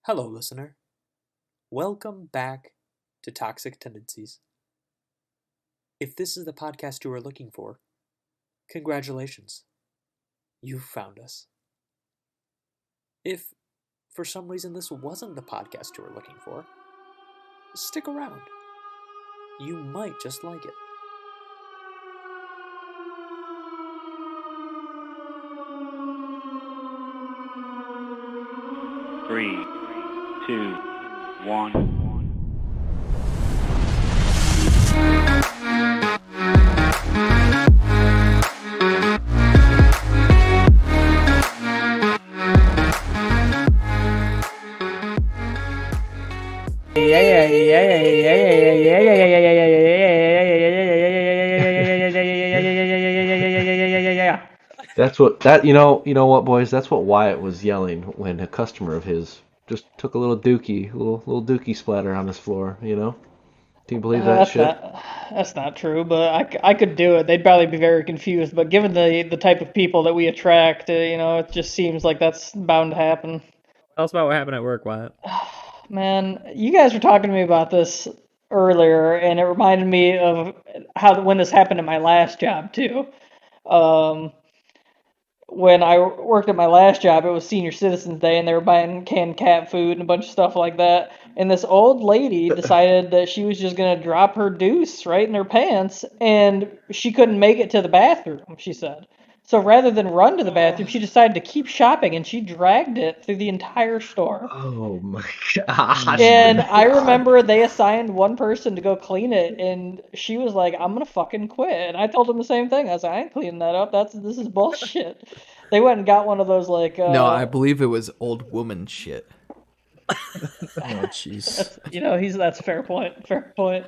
Hello, listener. Welcome back to Toxic Tendencies. If this is the podcast you are looking for, congratulations. You've found us. If for some reason this wasn't the podcast you were looking for, stick around. You might just like it. Three, two, one. That's what boys, that's what Wyatt was yelling when a customer of his just took a little dookie splatter on his floor, you know? Do you believe that That's shit? not true, but I could do it. They'd probably be very confused. But given the type of people that we attract, it just seems like that's bound to happen. Tell us about what happened at work, Wyatt. Man, you guys were talking to me about this earlier, and it reminded me of when this happened at my last job too. Um, when I worked at my last job, it was Senior Citizens Day, and they were buying canned cat food and a bunch of stuff like that. And this old lady decided that she was just gonna drop her deuce right in her pants, and she couldn't make it to the bathroom, she said. So rather than run to the bathroom, she decided to keep shopping, and she dragged it through the entire store. Oh my gosh. And I remember they assigned one person to go clean it, and she was like, "I'm gonna fucking quit." And I told them the same thing. I was like, "I ain't cleaning that up. This is bullshit." They went and got one of those like. No, I believe it was old woman shit. Oh, jeez. That's a fair point. Fair point.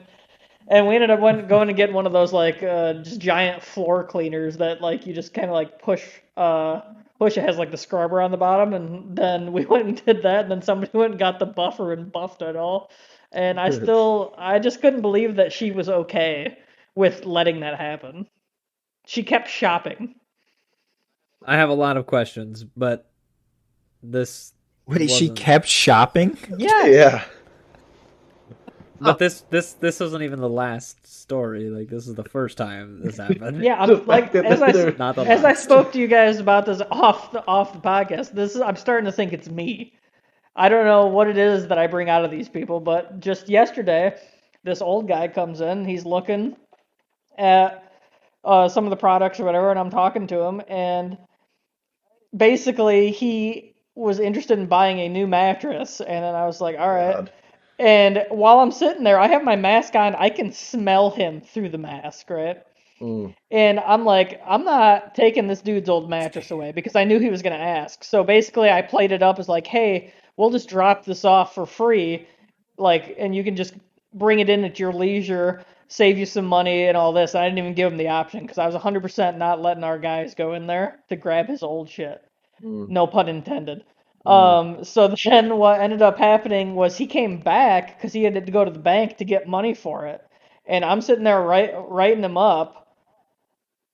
And we ended up going to get one of those like just giant floor cleaners that like you just kind of like push. Push. It has like the scrubber on the bottom, and then we went and did that, and then somebody went and got the buffer and buffed it all. And I just couldn't believe that she was okay with letting that happen. She kept shopping. I have a lot of questions, but this Wait, she wasn't- kept shopping? Yeah. Yeah. But this wasn't even the last story. Like, this is the first time this happened. Yeah, The I'm like fact that as I they're- Not the as I last. spoke to you guys about this off the podcast. I'm starting to think it's me. I don't know what it is that I bring out of these people, but just yesterday, this old guy comes in. He's looking at some of the products or whatever, and I'm talking to him, and basically he was interested in buying a new mattress, and then I was like, all right. God. And while I'm sitting there, I have my mask on. I can smell him through the mask, right? Mm. And I'm like, I'm not taking this dude's old mattress away because I knew he was going to ask. So basically, I played it up as like, hey, we'll just drop this off for free. Like, and you can just bring it in at your leisure, save you some money and all this. And I didn't even give him the option because I was 100% not letting our guys go in there to grab his old shit. Mm. No pun intended. So then what ended up happening was he came back because he had to go to the bank to get money for it. And I'm sitting there writing him up.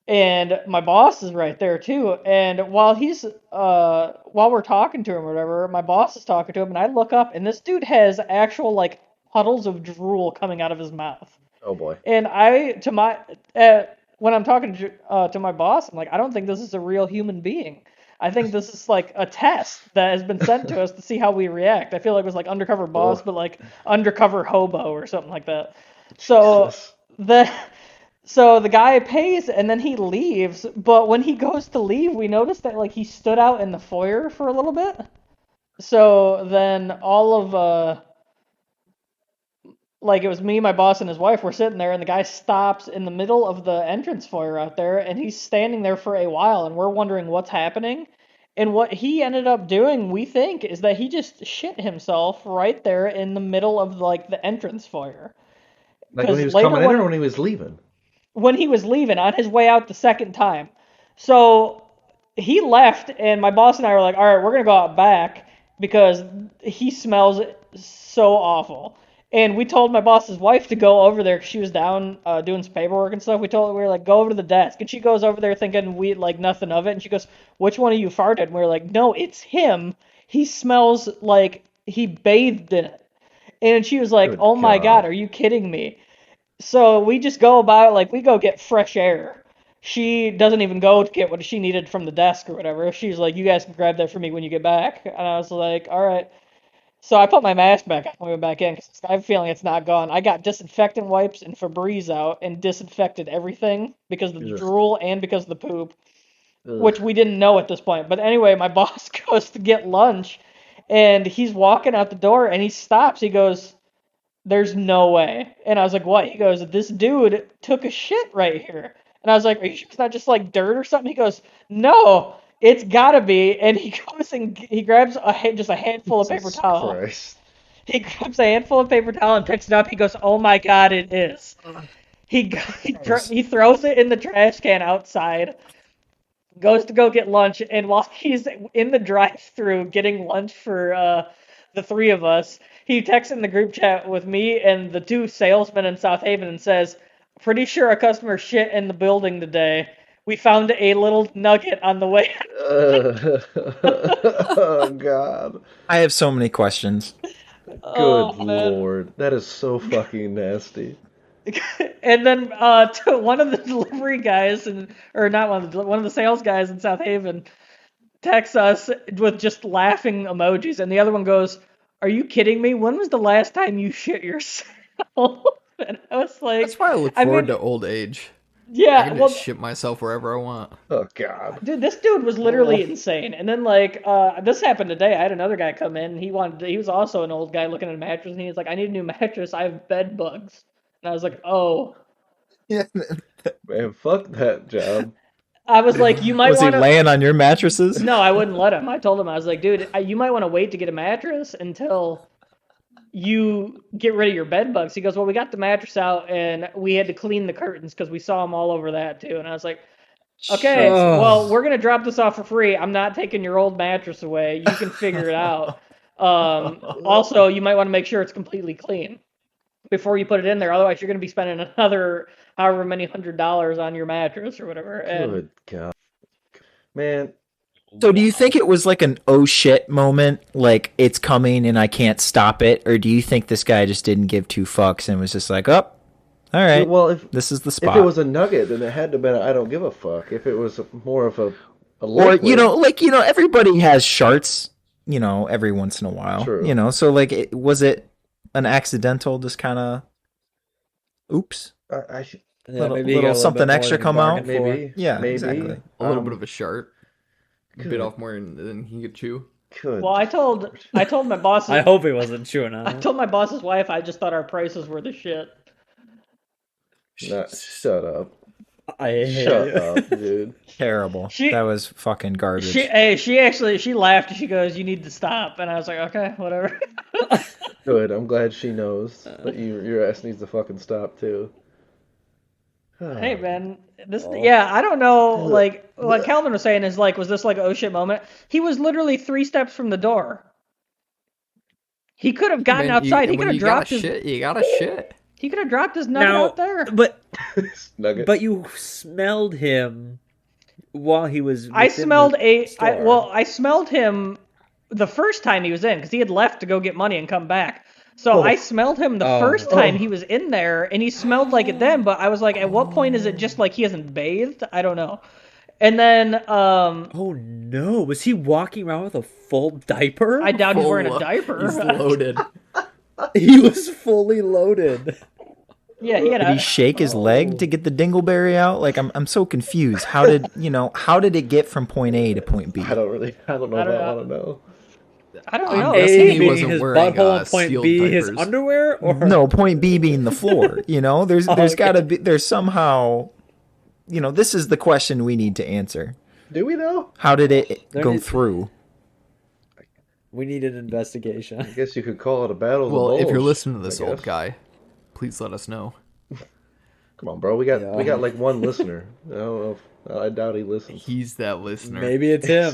And my boss is right there too. And while we're talking to him or whatever, my boss is talking to him, and I look up, and this dude has actual like puddles of drool coming out of his mouth. Oh boy. And when I'm talking to my boss, I'm like, I don't think this is a real human being. I think this is like a test that has been sent to us to see how we react. I feel like it was like undercover boss, but like undercover hobo or something like that. So Jesus. So the guy pays and then he leaves, but when he goes to leave, we noticed that like he stood out in the foyer for a little bit. So then all of like it was me, my boss, and his wife were sitting there, and the guy stops in the middle of the entrance foyer out there, and he's standing there for a while, and we're wondering what's happening. And what he ended up doing, we think, is that he just shit himself right there in the middle of like the entrance foyer. Like when he was 'Cause later coming in when- or when he was leaving? When he was leaving on his way out the second time. So he left, and my boss and I were like, all right, we're going to go out back because he smells so awful. And we told my boss's wife to go over there 'cause she was down doing some paperwork and stuff. We were like, go over to the desk. And she goes over there thinking we like nothing of it. And she goes, which one of you farted? And we were like, no, it's him. He smells like he bathed in it. And she was like, Good "Oh my God. God, are you kidding me?" So we just go about, like, we go get fresh air. She doesn't even go to get what she needed from the desk or whatever. She's like, "You guys can grab that for me when you get back." And I was like, "All right." So I put my mask back on when we went back in because I have a feeling it's not gone. I got disinfectant wipes and Febreze out and disinfected everything because of the Ugh. drool and because of the poop, Ugh. which we didn't know at this point. But anyway, my boss goes to get lunch and he's walking out the door and he stops. He goes, "There's no way." And I was like, "What?" He goes, "This dude took a shit right here." And I was like, "Are you sure it's not just like dirt or something?" He goes, "No, it's gotta be." And he goes and he grabs just a handful of paper Jesus towel. Christ. He grabs a handful of paper towel and picks it up. He goes, "Oh my God, it is." He throws it in the trash can outside, goes to go get lunch, and while he's in the drive-through getting lunch for the three of us, he texts in the group chat with me and the two salesmen in South Haven and says, "Pretty sure a customer shit in the building today. We found a little nugget on the way." Oh, God. I have so many questions. Good Oh man. Lord. That is so fucking nasty. And then to one of the delivery guys, or not one of the sales guys in South Haven, texts us with just laughing emojis, and the other one goes, "Are you kidding me? When was the last time you shit yourself?" And I was like, That's why I look I forward mean, to old age. I yeah, can well, just shit myself wherever I want. Oh, God. dude, this dude was literally insane. And then like, this happened today. I had another guy come in. He was also an old guy looking at a mattress, and he was like, "I need a new mattress. I have bed bugs." And I was like, "Oh." Yeah. Man, fuck that job. I was like, "You might Was he want to." laying on your mattresses? No, I wouldn't let him. I told him, I was like, "Dude, you might want to wait to get a mattress until you get rid of your bed bugs." He goes, "Well, we got the mattress out and we had to clean the curtains because we saw them all over that too." And I was like, "Okay, well, we're gonna drop this off for free. I'm not taking your old mattress away. You can figure it out. Also, you might want to make sure it's completely clean before you put it in there. Otherwise, you're gonna be spending another however many $100 on your mattress or whatever." And Good God. Man, So do you think it was like an oh shit moment, like it's coming and I can't stop it, or do you think this guy just didn't give two fucks and was just like, oh, all right, well, if this is the if spot? it was a nugget, then it had to have been I don't give a fuck. If it was more of a Or liquid, everybody has sharts, every once in a while. True. So like, was it an accidental, just kind of, oops, I Yeah, maybe he got a little something bit more extra than he come out? bargained for. maybe, Yeah, maybe exactly. A little bit of a sharp. good. Bit off more than he could chew. Good. well, I told my boss. I hope he wasn't chewing on I it. told my boss's wife I just thought our prices were the shit. Nah, shut up. I hate Shut you. up, dude. Terrible. She- That was fucking garbage. She laughed. She goes, "You need to stop." And I was like, "Okay, whatever." Good. I'm glad she knows that your ass needs to fucking stop too. Hey man, Oh. I don't know. Like what Calvin was saying is like, was this like an oh shit moment? He was literally 3 steps from the door. He could have gotten Man, outside. He when could have you gotta dropped his. shit, you gotta shit. He could have dropped his nugget Now, out there. but Nugget. but you smelled him while he was. I within smelled the store. I smelled him the first time he was in because he had left to go get money and come back. So Oh. I smelled him the Oh. first time Oh. he was in there, and he smelled like it then. But I was like, at what point is it just like he hasn't bathed? I don't know. And then Oh no! Was he walking around with a full diaper? I doubt he's wearing a Full, diaper. He's loaded. He was fully loaded. Yeah, he had Did he shake his leg to get the dingleberry out? Like, I'm so confused. How did it get from point A to point B? I don't know if I want to know. I don't I'm know. guessing A he being wasn't his wearing, butthole and point sealed B his diapers. underwear, or No, point B being the floor. There's Okay. gotta be, there's somehow, this is the question we need to answer. Do we know? How did it There go needs- through? we need an investigation. I guess you could call it a battle of the Well, if you're bulge, listening to this I old guess. guy, please let us know. Come on, bro. We got Yeah. like one listener. I don't know. I doubt he listens. He's that listener. Maybe it's him.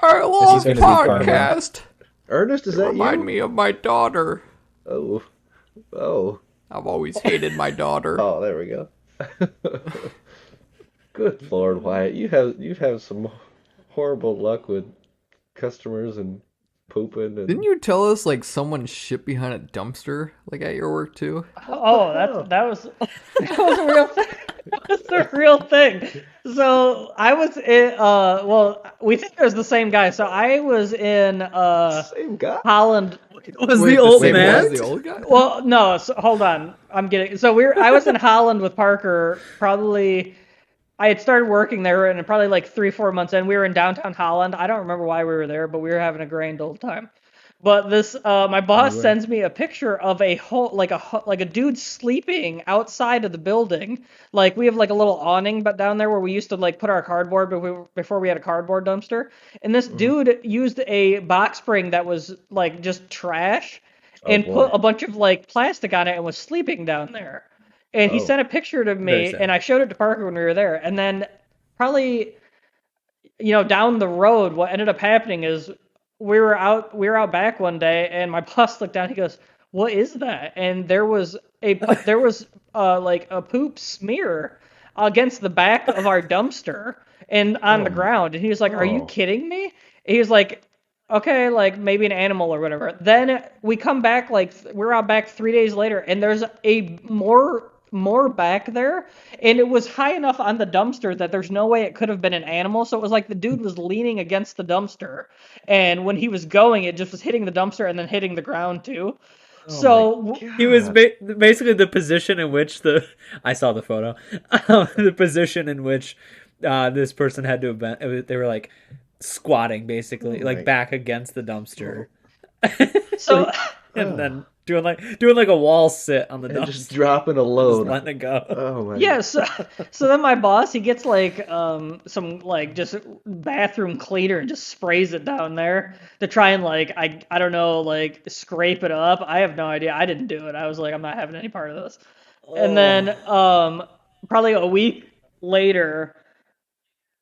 I love gonna be karma. podcast. Ernest, is that Remind you? me of my daughter. Oh. I've always hated my daughter. Oh, there we go. Good Lord, Wyatt, you've had some horrible luck with customers and pooping. And... Didn't you tell us like someone shit behind a dumpster like at your work too? Oh, that was that was a real thing. That was the real thing. So I was in well, we think it was the same guy. So I was in Same guy? Holland. Was Wait, the old same guy man? as the old guy? Well, no, so hold on. I'm getting so I was in Holland with Parker probably I had started working there and probably like 3-4 months in. We were in downtown Holland. I don't remember why we were there, but we were having a grand old time. But this, my boss sends me a picture of a whole, like a dude sleeping outside of the building. Like we have like a little awning, but down there where we used to like put our cardboard before we had a cardboard dumpster. And this dude used a box spring that was like just trash, and boy. put a bunch of like plastic on it and was sleeping down there. And he Oh. sent a picture to Very me, sad. and I showed it to Parker when we were there. And then probably down the road, what ended up happening is we were out back one day, and my boss looked down. He goes, "What is that?" And there was like a poop smear against the back of our dumpster and on the ground. And he was like, "Are you Oh. kidding me?" And he was like, "Okay, like maybe an animal or whatever." Then we come back, like we're out back 3 days later, and there's a more back there, and it was high enough on the dumpster that there's no way it could have been an animal. So it was like the dude was leaning against the dumpster, and when he was going, it just was hitting the dumpster and then hitting the ground too. So He was basically the position in which I saw the photo, the position in which this person had to have been. They were like squatting, basically, Oh like my- back against the dumpster, so and then doing like a wall sit on the And dumpster, just dropping a just load. letting it go. Oh my. yeah, so then my boss, he gets like some like just bathroom cleaner and just sprays it down there to try and like I don't know, like scrape it up. I have no idea. I didn't do it. I was like, I'm not having any part of this. And then probably a week later,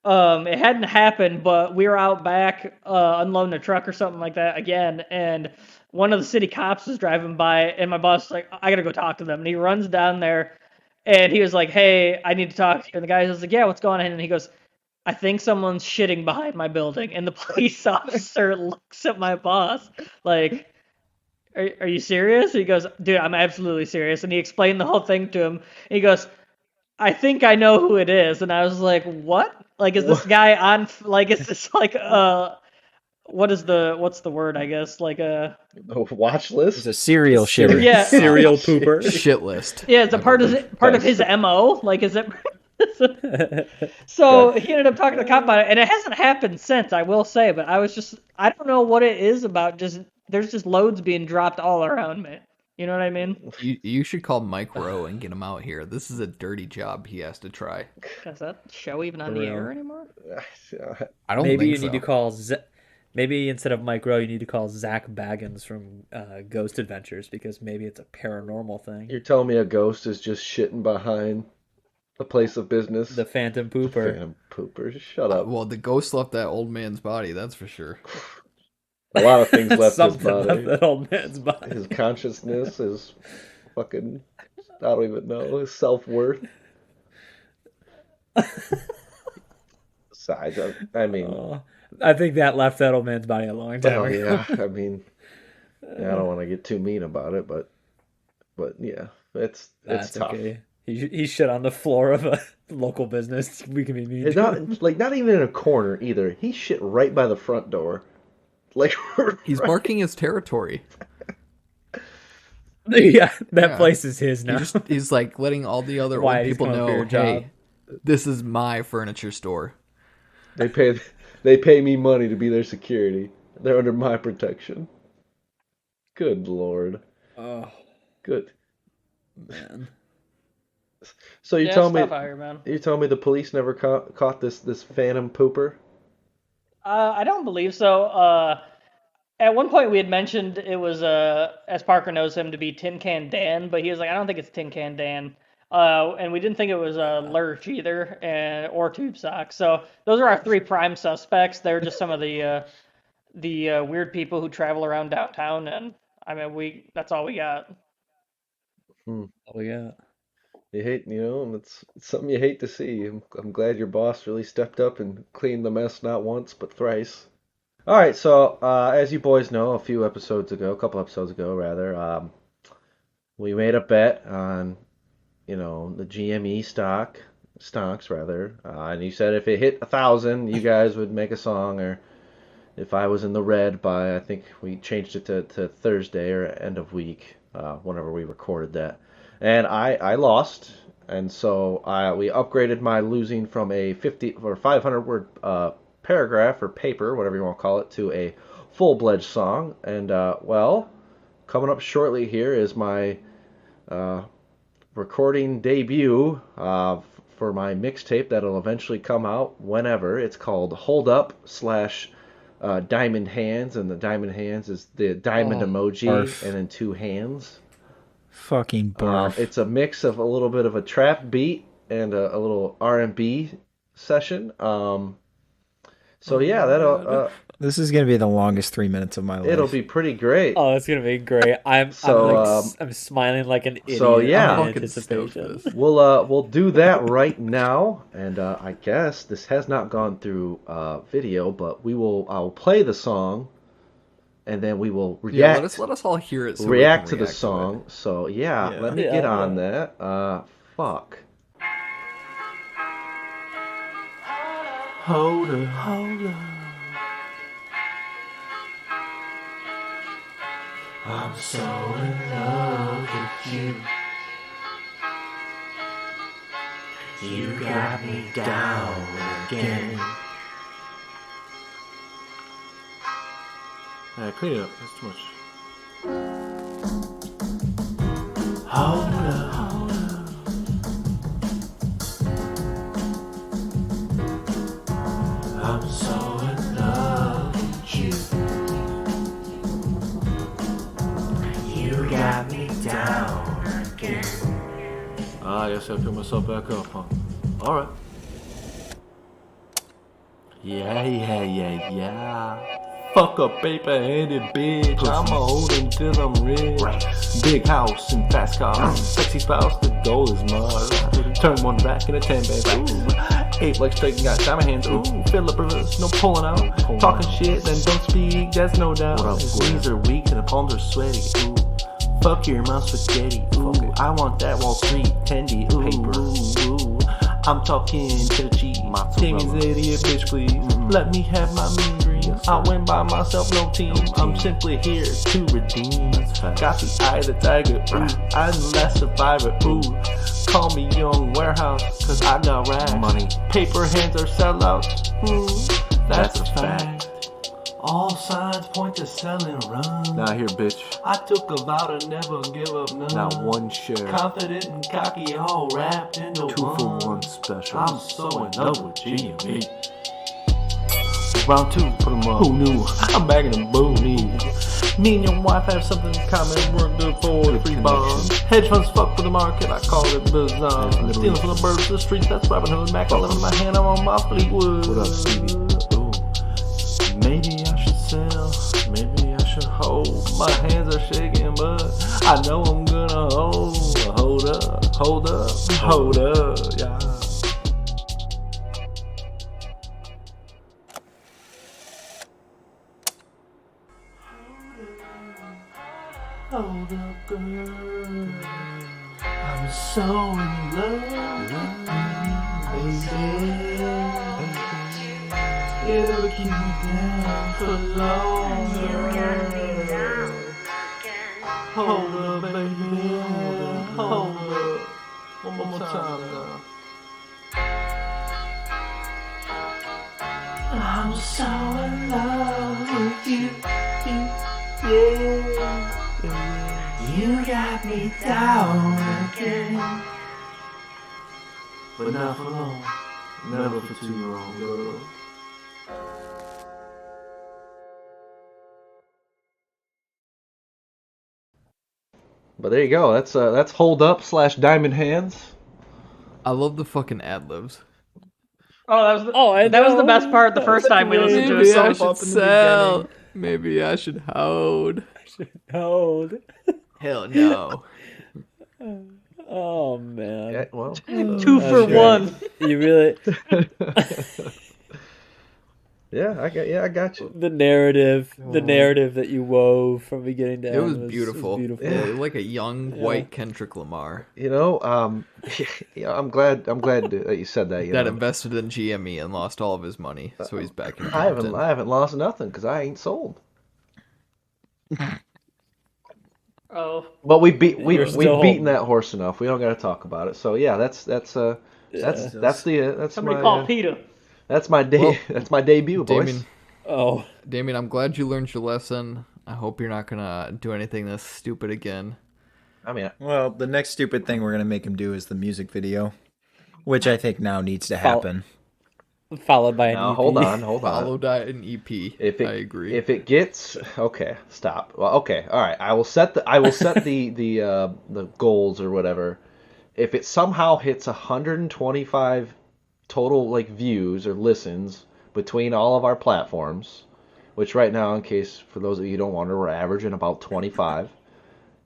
it hadn't happened, but we were out back unloading a truck or something like that again, and one of the city cops was driving by, and my boss was like, I gotta go talk to them. And he runs down there, and he was like, hey, I need to talk to you. And the guy was like, yeah, what's going on? And he goes, I think someone's shitting behind my building. And the police officer looks at my boss like, are you serious? He goes, dude, I'm absolutely serious. And he explained the whole thing to him. And he goes, I think I know who it is. And I was like, what? Like, is this guy on, like, is this like, what's the word, I guess? Like a watch list? It's a serial shitter. Yeah. Serial pooper. Shit list. Yeah, it's a part of his MO. Like, is it? So he ended up talking to the cop about it, and it hasn't happened since, I will say. But I don't know what it is about. There's just loads being dropped all around me. You know what I mean? You should call Mike Rowe and get him out here. This is a dirty job he has to try. Is that show even on the air anymore? I don't Maybe think you so. need to call. Maybe instead of Mike Rowe, you need to call Zach Baggins from Ghost Adventures, because maybe it's a paranormal thing. You're telling me a ghost is just shitting behind a place of business? The Phantom Pooper. Phantom pooper. Shut up. Well, the ghost left that old man's body, that's for sure. A lot of things left his Something body. left that old man's body. His consciousness, his fucking, I don't even know, his self-worth. Besides, I mean, I think that left that old man's body a long time well, ago. yeah, I mean, I don't want to get too mean about it, but yeah, it's That's tough. okay. He shit on the floor of a local business. We can be mean. It's not even in a corner either. He shit right by the front door. Like He's marking his territory. Yeah, that Yeah. place is his now. He's like letting all the other Why, old he's people going for know, your job. hey, this is my furniture store. They pay me money to be their security. They're under my protection. Good Lord. Oh Good. man. So Yeah, telling stuff me out here, man. you're telling me the police never caught this phantom pooper? I don't believe so. At one point we had mentioned it was as Parker knows him to be Tin Can Dan, but he was like, I don't think it's Tin Can Dan. And we didn't think it was Lurch either, or Tube Sock. So those are our three prime suspects. They're just some of the weird people who travel around downtown, and I mean that's all we got. Oh yeah. You hate, it's something you hate to see. I'm glad your boss really stepped up and cleaned the mess not once but thrice. All right, so as you boys know, a couple episodes ago, rather, we made a bet on, the GME stocks rather, and you said if it hit 1,000, you guys would make a song, or if I was in the red by, I think we changed it to Thursday or end of week, whenever we recorded that, and I lost, and so we upgraded my losing from a 50 or 500 word paragraph or paper, whatever you want to call it, to a full-fledged song, and well, coming up shortly here is my uh, recording debut for my mixtape that'll eventually come out whenever. It's called Hold Up slash Diamond Hands, and the Diamond Hands is the diamond emoji barf. and then two hands. Fucking barf. It's a mix of a little bit of a trap beat and a little R&B session. So yeah, This is gonna be the longest 3 minutes of my life. it'll be pretty great. Oh, it's gonna be great. I'm smiling like an idiot. So, yeah. in I'm fucking stoked for anticipation. this. We'll do that right now, and I guess this has not gone through video, but I'll play the song, and then we will Yeah, react let us all hear it. So react we to can the song. So yeah, Yeah. let me get on that. Fuck. Hold up. I'm so in love with you. You got me down again. Clean it up. That's too much. Hold up. I'm so in love with you. You got me down again. I guess I pick myself back up, huh? Alright. Yeah. Fuck a paper-handed bitch. I'ma hold him till I'm rich. Big house and fast cars. Sexy spouse, the goal is mine. Turn one back in a 10 baby. Ooh. 8 legs straight and got diamond hands. Ooh, Philip Rivers, no pulling out. Talking shit, then don't speak, that's no doubt. His knees are weak and the palms are sweaty. Ooh. Fuck your mouth spaghetti. Ooh, I want that Wall Street tendy. Ooh, paper. Ooh. I'm talking to the cheese. Damien's idiot, bitch, please. Let me have my mean dreams. I win by myself, no team. I'm simply here to redeem. Got the eye of the tiger. Ooh, I'm the last survivor. Ooh, call me young warehouse, cause I got racks. Money. Paper hands are sellouts. That's a fact. All signs point to sell and run. Now here, bitch. I took a vow to never give up none. Not one share. Confident and cocky, all wrapped into 2-for-1 special. I'm so in love with GME. Round 2, put 'em up. Who knew? I'm bagging them booty. Me and your wife have something in common. We're good for the free bonds. Hedge funds fuck with the market. I call it bizarre. Stealing from the birds to the streets. That's Robin Hood. Mac 11 in my hand. I'm on my Fleetwood. What up, Stevie? Maybe I should sell, maybe I should hold. My hands are shaking, but I know I'm gonna hold. Hold up, yeah. Hold up, girl. I'm so in love with you, baby. It'll keep me down for longer. Hold up, baby. Hold up. One more time now. I'm so in love with you. Yeah. You got me down again. But not for long. Never for too long, girl. But there you go. That's Hold Up slash Diamond Hands. I love the fucking ad libs. Oh, that was the best part the first time we listened to a Maybe I song. should sell. Maybe I should hold. Hold. Hell no. Oh man. Yeah, well, 2 for great. 1. You really. I got you. The narrative that you wove from beginning to end. It was beautiful. beautiful. Yeah, like a young white Kendrick Lamar You know, yeah, I'm glad that you said that. You that know, invested in GME and lost all of his money, so he's back in I Compton. haven't lost nothing because I ain't sold. Oh, But we've beaten still beaten holding. that horse enough. We don't got to talk about it. So yeah, that's somebody my call PETA. that's my that's my debut, boys. Damien, Oh, Damien, I'm glad you learned your lesson. I hope you're not gonna do anything this stupid again. I mean, Well, the next stupid thing we're gonna make him do is the music video, which I think now needs to happen. followed by an now EP. hold on. Followed by an EP. I agree. If it gets okay, stop. Well, okay, all right. I will set the goals or whatever. If it somehow hits 125 total like views or listens between all of our platforms, which right now, in case for those of you who don't wonder, we're averaging about 25.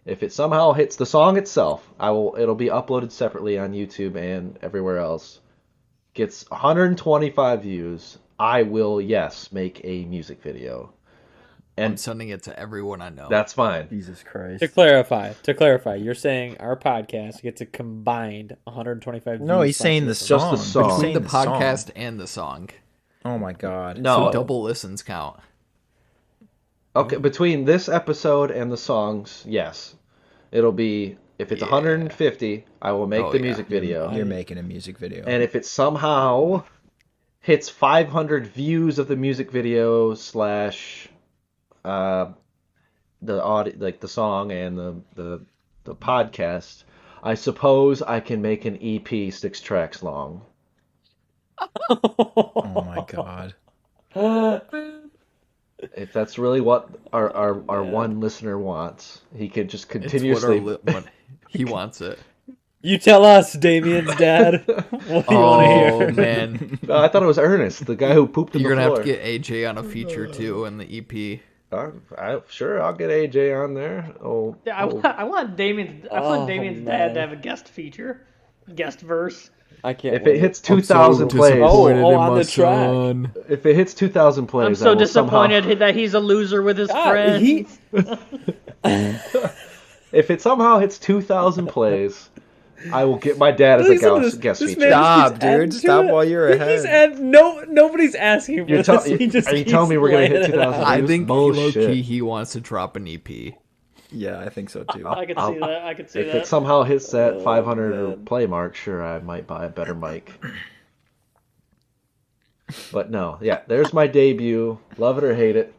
If it somehow hits the song itself, it'll be uploaded separately on YouTube and everywhere else. Gets 125 views, I will, yes, make a music video. I'm And sending it to everyone I know. that's fine. Jesus Christ. To clarify, you're saying our podcast gets a combined 125 views. No, he's saying the listens. song. Just the song. He's Between saying the song. podcast and the song. Oh my god. No, So double listens count. okay, between this episode and the songs, yes. It'll be, if it's 150, I will make Oh, the yeah. music video. You're making a music video. And if it somehow hits 500 views of the music video slash the audio, like the song and the podcast, I suppose I can make an EP 6 tracks long. Oh my god. If that's really what our one listener wants, he could just It's what, continuously. what he wants it. You tell us, Damien's dad. What do you want to hear? Oh man, No, I thought it was Ernest, the guy who pooped in you're the gonna floor. have to get AJ on a feature too in the EP. Sure, I'll get AJ on there. Oh, Yeah, I want Damien's dad man. to have a guest feature, guest verse. I can't. if it hits 2,000 plays, on the track. if it hits 2,000 plays, I'm I so will somehow- disappointed that he's a loser with his friends. If it somehow hits 2,000 plays, I will get my dad as a Listen to this- guest this feature. man Stop, just keeps adding dude. to Stop it. while you're He ahead. keeps adding- nobody's asking for You're this. tell- He just are you keeps telling me we're gonna hit laying it 2,000? out. I It's think bullshit. low key he wants to drop an EP. Yeah, I think so too. I could see that. I could see If that. it somehow hits that 500 play mark, sure, I might buy a better mic. But no, yeah, there's my debut. Love it or hate it.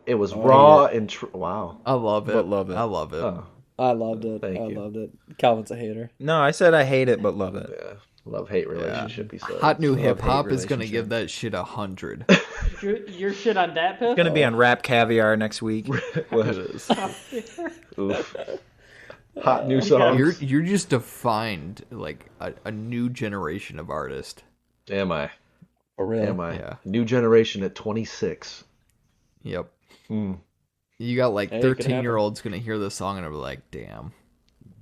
It was raw and wow. I love it. But love it. I love it. Oh, I loved it. Thank I you. loved it. Calvin's a hater. No, I said I hate it, but love it. yeah, love-hate relationship. He said. Hot new Love-hate hip hop is gonna relationship. give that shit 100. Your shit on that piff? It's gonna be on Rap Caviar next week. What it is. Oof. Hot new songs. You're just defined like a new generation of artist. Am I? For real. Am I? Yeah. New generation at 26. Yep. Hmm. You got like Hey, it could 13-year-olds gonna hear this song and be like, damn,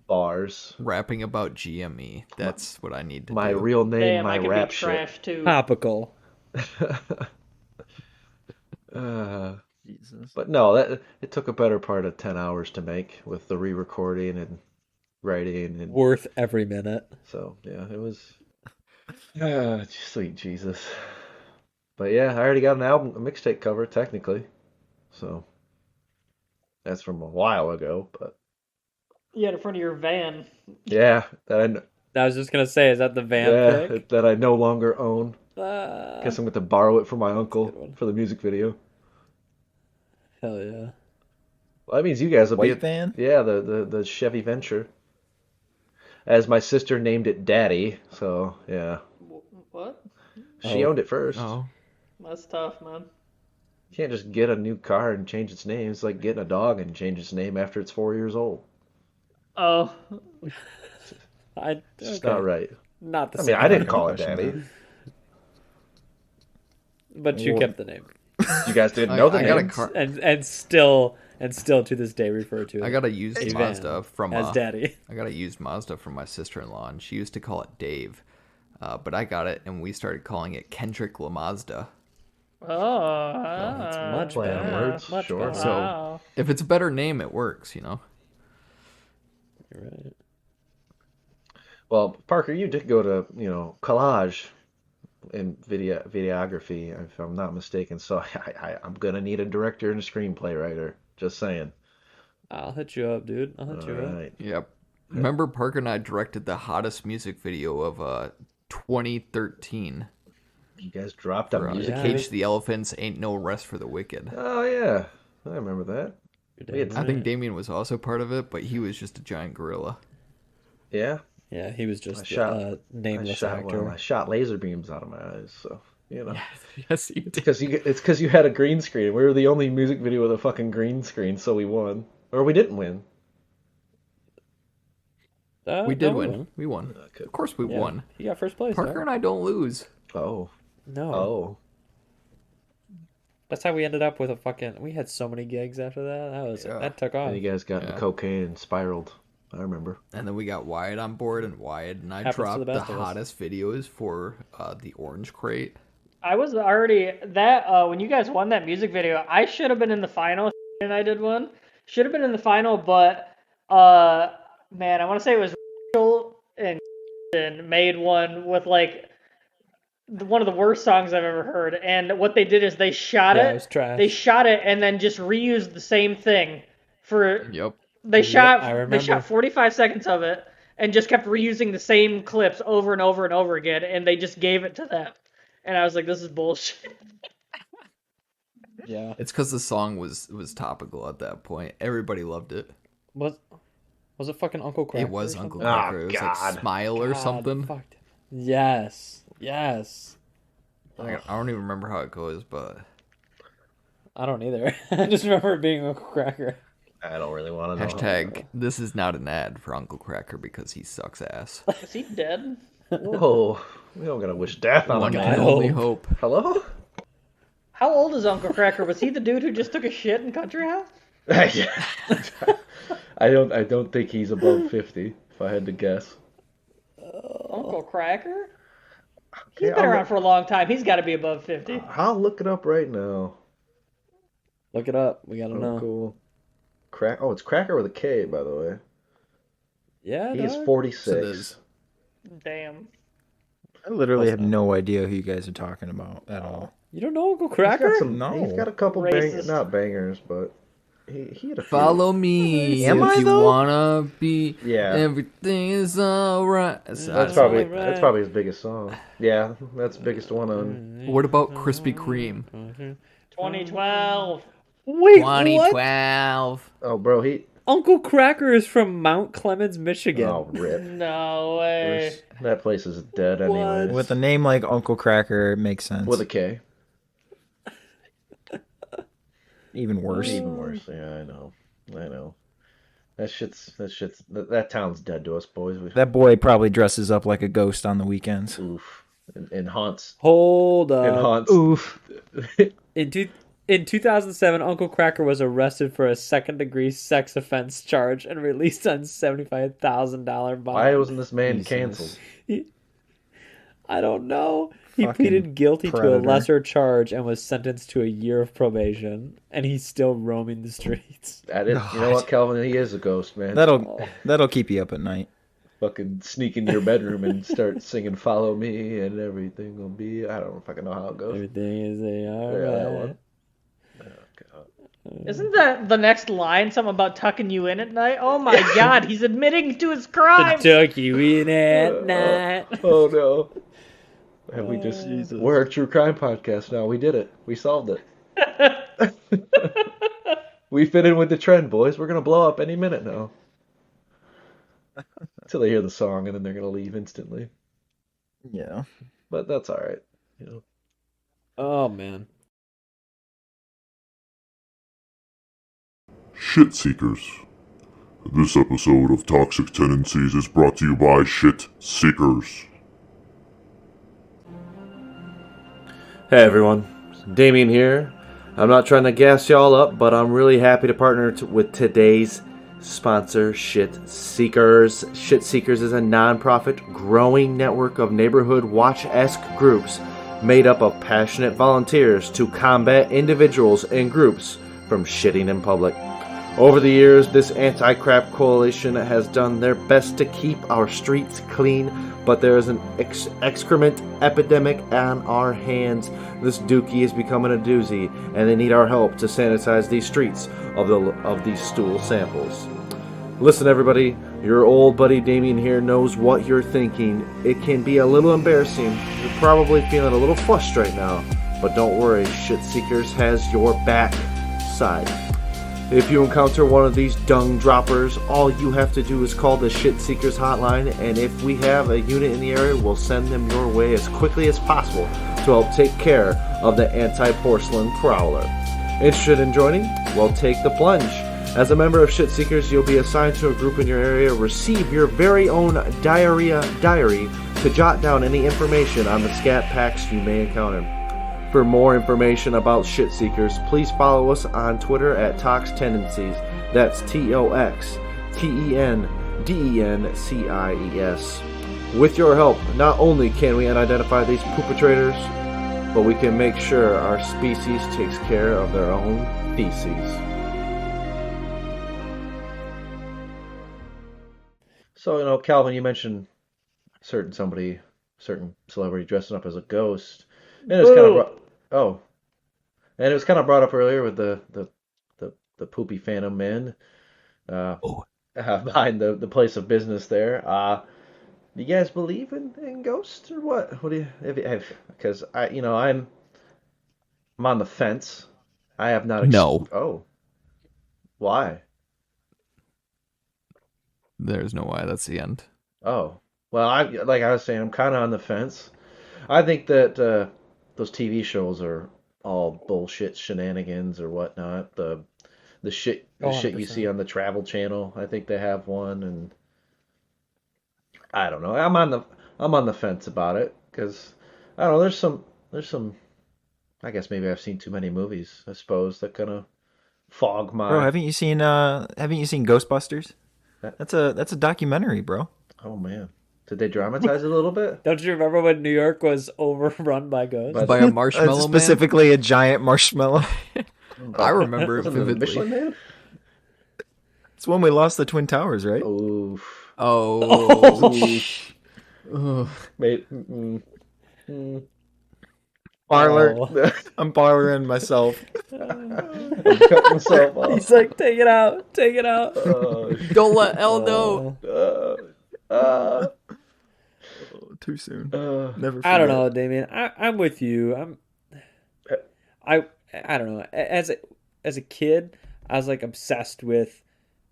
Bars. rapping about GME. That's what I need to My do. real name, Damn, my I could rap be shit. trash too. Topical. Jesus. But no, it took a better part of 10 hours to make with the re-recording and writing and Worth every minute. so yeah, it was sweet Jesus. But yeah, I already got a mixtape cover technically. So that's from a while ago, but You had it in front of your van. yeah, that I was just gonna say, is that the van yeah, pick? that I no longer own. Ah, Guess I'm going to borrow it from my Good uncle one. for the music video. hell yeah. Well, that means you guys will be White van? yeah, the Chevy Venture. As my sister named it Daddy, so yeah. What? She owned it first. Oh, That's tough, man. You can't just get a new car and change its name. It's like getting a dog and change its name after it's 4 years old. Oh, It's It's not right. Not the I same. mean, I didn't call it question Daddy. But you Well, kept the name, You guys didn't know the I got a name. car. and still to this day refer to it. I got a used a Mazda van from as Daddy. I got a used Mazda from my sister-in-law, and she used to call it Dave, but I got it, and we started calling it Kendrick LaMazda. Oh, That's much Play on better. words, Much sure. better. So Wow. if it's a better name, it works, you know. You're right. Well, Parker, you did go to, collage in videography, if I'm not mistaken. So I'm gonna need a director and a screenplay writer. Just saying. I'll hit you up, dude. I'll hit All you up. right. Yep. Remember Parker and I directed the hottest music video of 2013 You guys dropped a for music yeah. video? Cage the Elephants Ain't No Rest for the Wicked. Oh yeah, I remember that. You're We had- damn I think right. Damien was also part of it, but he was just a giant gorilla. Yeah, Yeah, he was I just shot. a nameless I actor. shot laser beams out of my eyes. So Yes, you did. it's because you had a green screen. We were the only music video with a fucking green screen, so we won, or we didn't win. We no, did win. We won. Okay. Of course we Yeah. won. You got first place. Parker dog. and I don't lose. Oh, No. oh. That's how we ended up with a fucking. We had so many gigs after that. That took off. And you guys got into Yeah. cocaine and spiraled. I remember. And then we got Wyatt on board, and Wyatt and I Happens to dropped the the best of us. hottest videos for the Orange Crate. I was already when you guys won that music video. I should have been in the final, and I did one. Should have been in the final, but man, I want to say it was Rachel and made one with like one of the worst songs I've ever heard. And what they did is they shot Yeah, it. it was trash. They shot it and then just reused the same thing for. Yep. They I shot. They remember. shot 45 seconds of it and just kept reusing the same clips over and over and over again. And they just gave it to them. And I was like, this is bullshit. Yeah. It's because the song was topical at that point. Everybody loved it. Was it fucking Uncle Cracker? It was or Uncle something? Cracker. It was God. like Smile or God, something. fucked. Yes. Yes. I don't even remember how it goes, but I don't either. I just remember it being Uncle Cracker. I don't really want to know. hashtag this is not an ad for Uncle Cracker because he sucks ass. Is he dead? Whoa, we don't gotta wish death on One him. can God. only hope. Hello? How old is Uncle Cracker? Was he the dude who just took a shit in Country House? Yeah. I don't think he's above 50, if I had to guess. Uncle Cracker? He's Okay, been I'll around look- for a long time. He's got to be above 50. I'll look it up right now. Look it up. We gotta know. Cool. It's Cracker with a K, by the way. Yeah, He is dog. 46. So it is. Damn. I literally have no idea who you guys are talking about at all. You don't know Uncle He's Cracker? got some, No. He's got a couple Racist. not bangers, but he had a few. Follow me Am if I, you though? wanna be. Yeah. Everything is alright. That's That's probably all right. that's probably his biggest song. Yeah, that's the biggest one on. What about Krispy Kreme? 2012. Wait, what? 2012. Oh, bro, he. Uncle Cracker is from Mount Clemens, Michigan. Oh, rip. No way. That place is dead, anyways. With a name like Uncle Cracker, it makes sense. With a K. Even worse. Even worse. Yeah, I know. That town's dead to us, boys. That boy probably dresses up like a ghost on the weekends. Oof. And haunts. Hold And up. haunts. Oof. In 2007, Uncle Cracker was arrested for a second-degree sex offense charge and released on $75,000 bond. Why wasn't this man Jesus. canceled? I don't know. He Fucking pleaded guilty to a predator. lesser charge and was sentenced to a year of probation. And he's still roaming the streets. That is, you know what, Calvin? He is a ghost, man. That'll keep you up at night. Fucking sneak into your bedroom and start singing "Follow Me" and everything will be. I don't fucking know how it goes. Everything is that alright. one. Isn't that the next line something about tucking you in at night? Oh my god, he's admitting to his crime. Took you in at night. Oh no. Have we just? We're a true crime podcast now. We did it. We solved it. We fit in with the trend, boys. We're gonna blow up any minute now. Until they hear the song, and then they're gonna leave instantly. Yeah. But that's all right. You know. Oh, man. Shit Seekers. This episode of Toxic Tendencies is brought to you by Shit Seekers. Hey everyone, Damien here. I'm not trying to gas y'all up, but I'm really happy to partner with today's sponsor, Shit Seekers. Shit Seekers is a non-profit, growing network of neighborhood watch-esque groups made up of passionate volunteers to combat individuals and groups from shitting in public. Over the years, this anti-crap coalition has done their best to keep our streets clean, but there is an excrement epidemic on our hands. This dookie is becoming a doozy, and they need our help to sanitize these streets of these stool samples. Listen, everybody, your old buddy Damien here knows what you're thinking. It can be a little embarrassing. You're probably feeling a little flushed right now, but don't worry, Shit Seekers has your back side. If you encounter one of these dung droppers, all you have to do is call the Shit Seekers hotline, and if we have a unit in the area, we'll send them your way as quickly as possible to help take care of the anti-porcelain prowler. Interested in joining? Well, take the plunge. As a member of Shit Seekers, you'll be assigned to a group in your area, receive your very own diarrhea diary to jot down any information on the scat packs you may encounter. For more information about Shit Seekers, please follow us on Twitter at Tox Tendencies. That's TOXTENDENCIES. With your help, not only can we identify these perpetrators, but we can make sure our species takes care of their own feces. So, Calvin, you mentioned certain celebrity dressing up as a ghost. And it was kind of and it was kind of brought up earlier with the poopy Phantom Man behind the place of business there. Do you guys believe in ghosts or what? What do you? Because I'm on the fence. I have not. No. Oh. Why? There's no why. That's the end. Oh. Well, like I was saying, I'm kind of on the fence. I think that those TV shows are all bullshit shenanigans or whatnot. The shit you see on the Travel Channel. I think they have one, and I don't know. I'm on the fence about it because I don't know. There's some. I guess maybe I've seen too many movies. I suppose that kind of fog my. Bro, haven't you seen Ghostbusters? That's a documentary, bro. Oh man. Did they dramatize it a little bit? Don't you remember when New York was overrun by ghosts? By a marshmallow man? Specifically a giant marshmarshmallow. I remember it Wasn't it vividly. Michelin Man? It's when we lost the Twin Towers, right? Oof. Oh. Mate. Parlor. Oh. I'm parloring myself. I'm cutting myself off. He's like, take it out. Don't let Elle know. Too soon. Never. I don't know, Damien. I'm with you. I don't know. As a kid, I was like obsessed with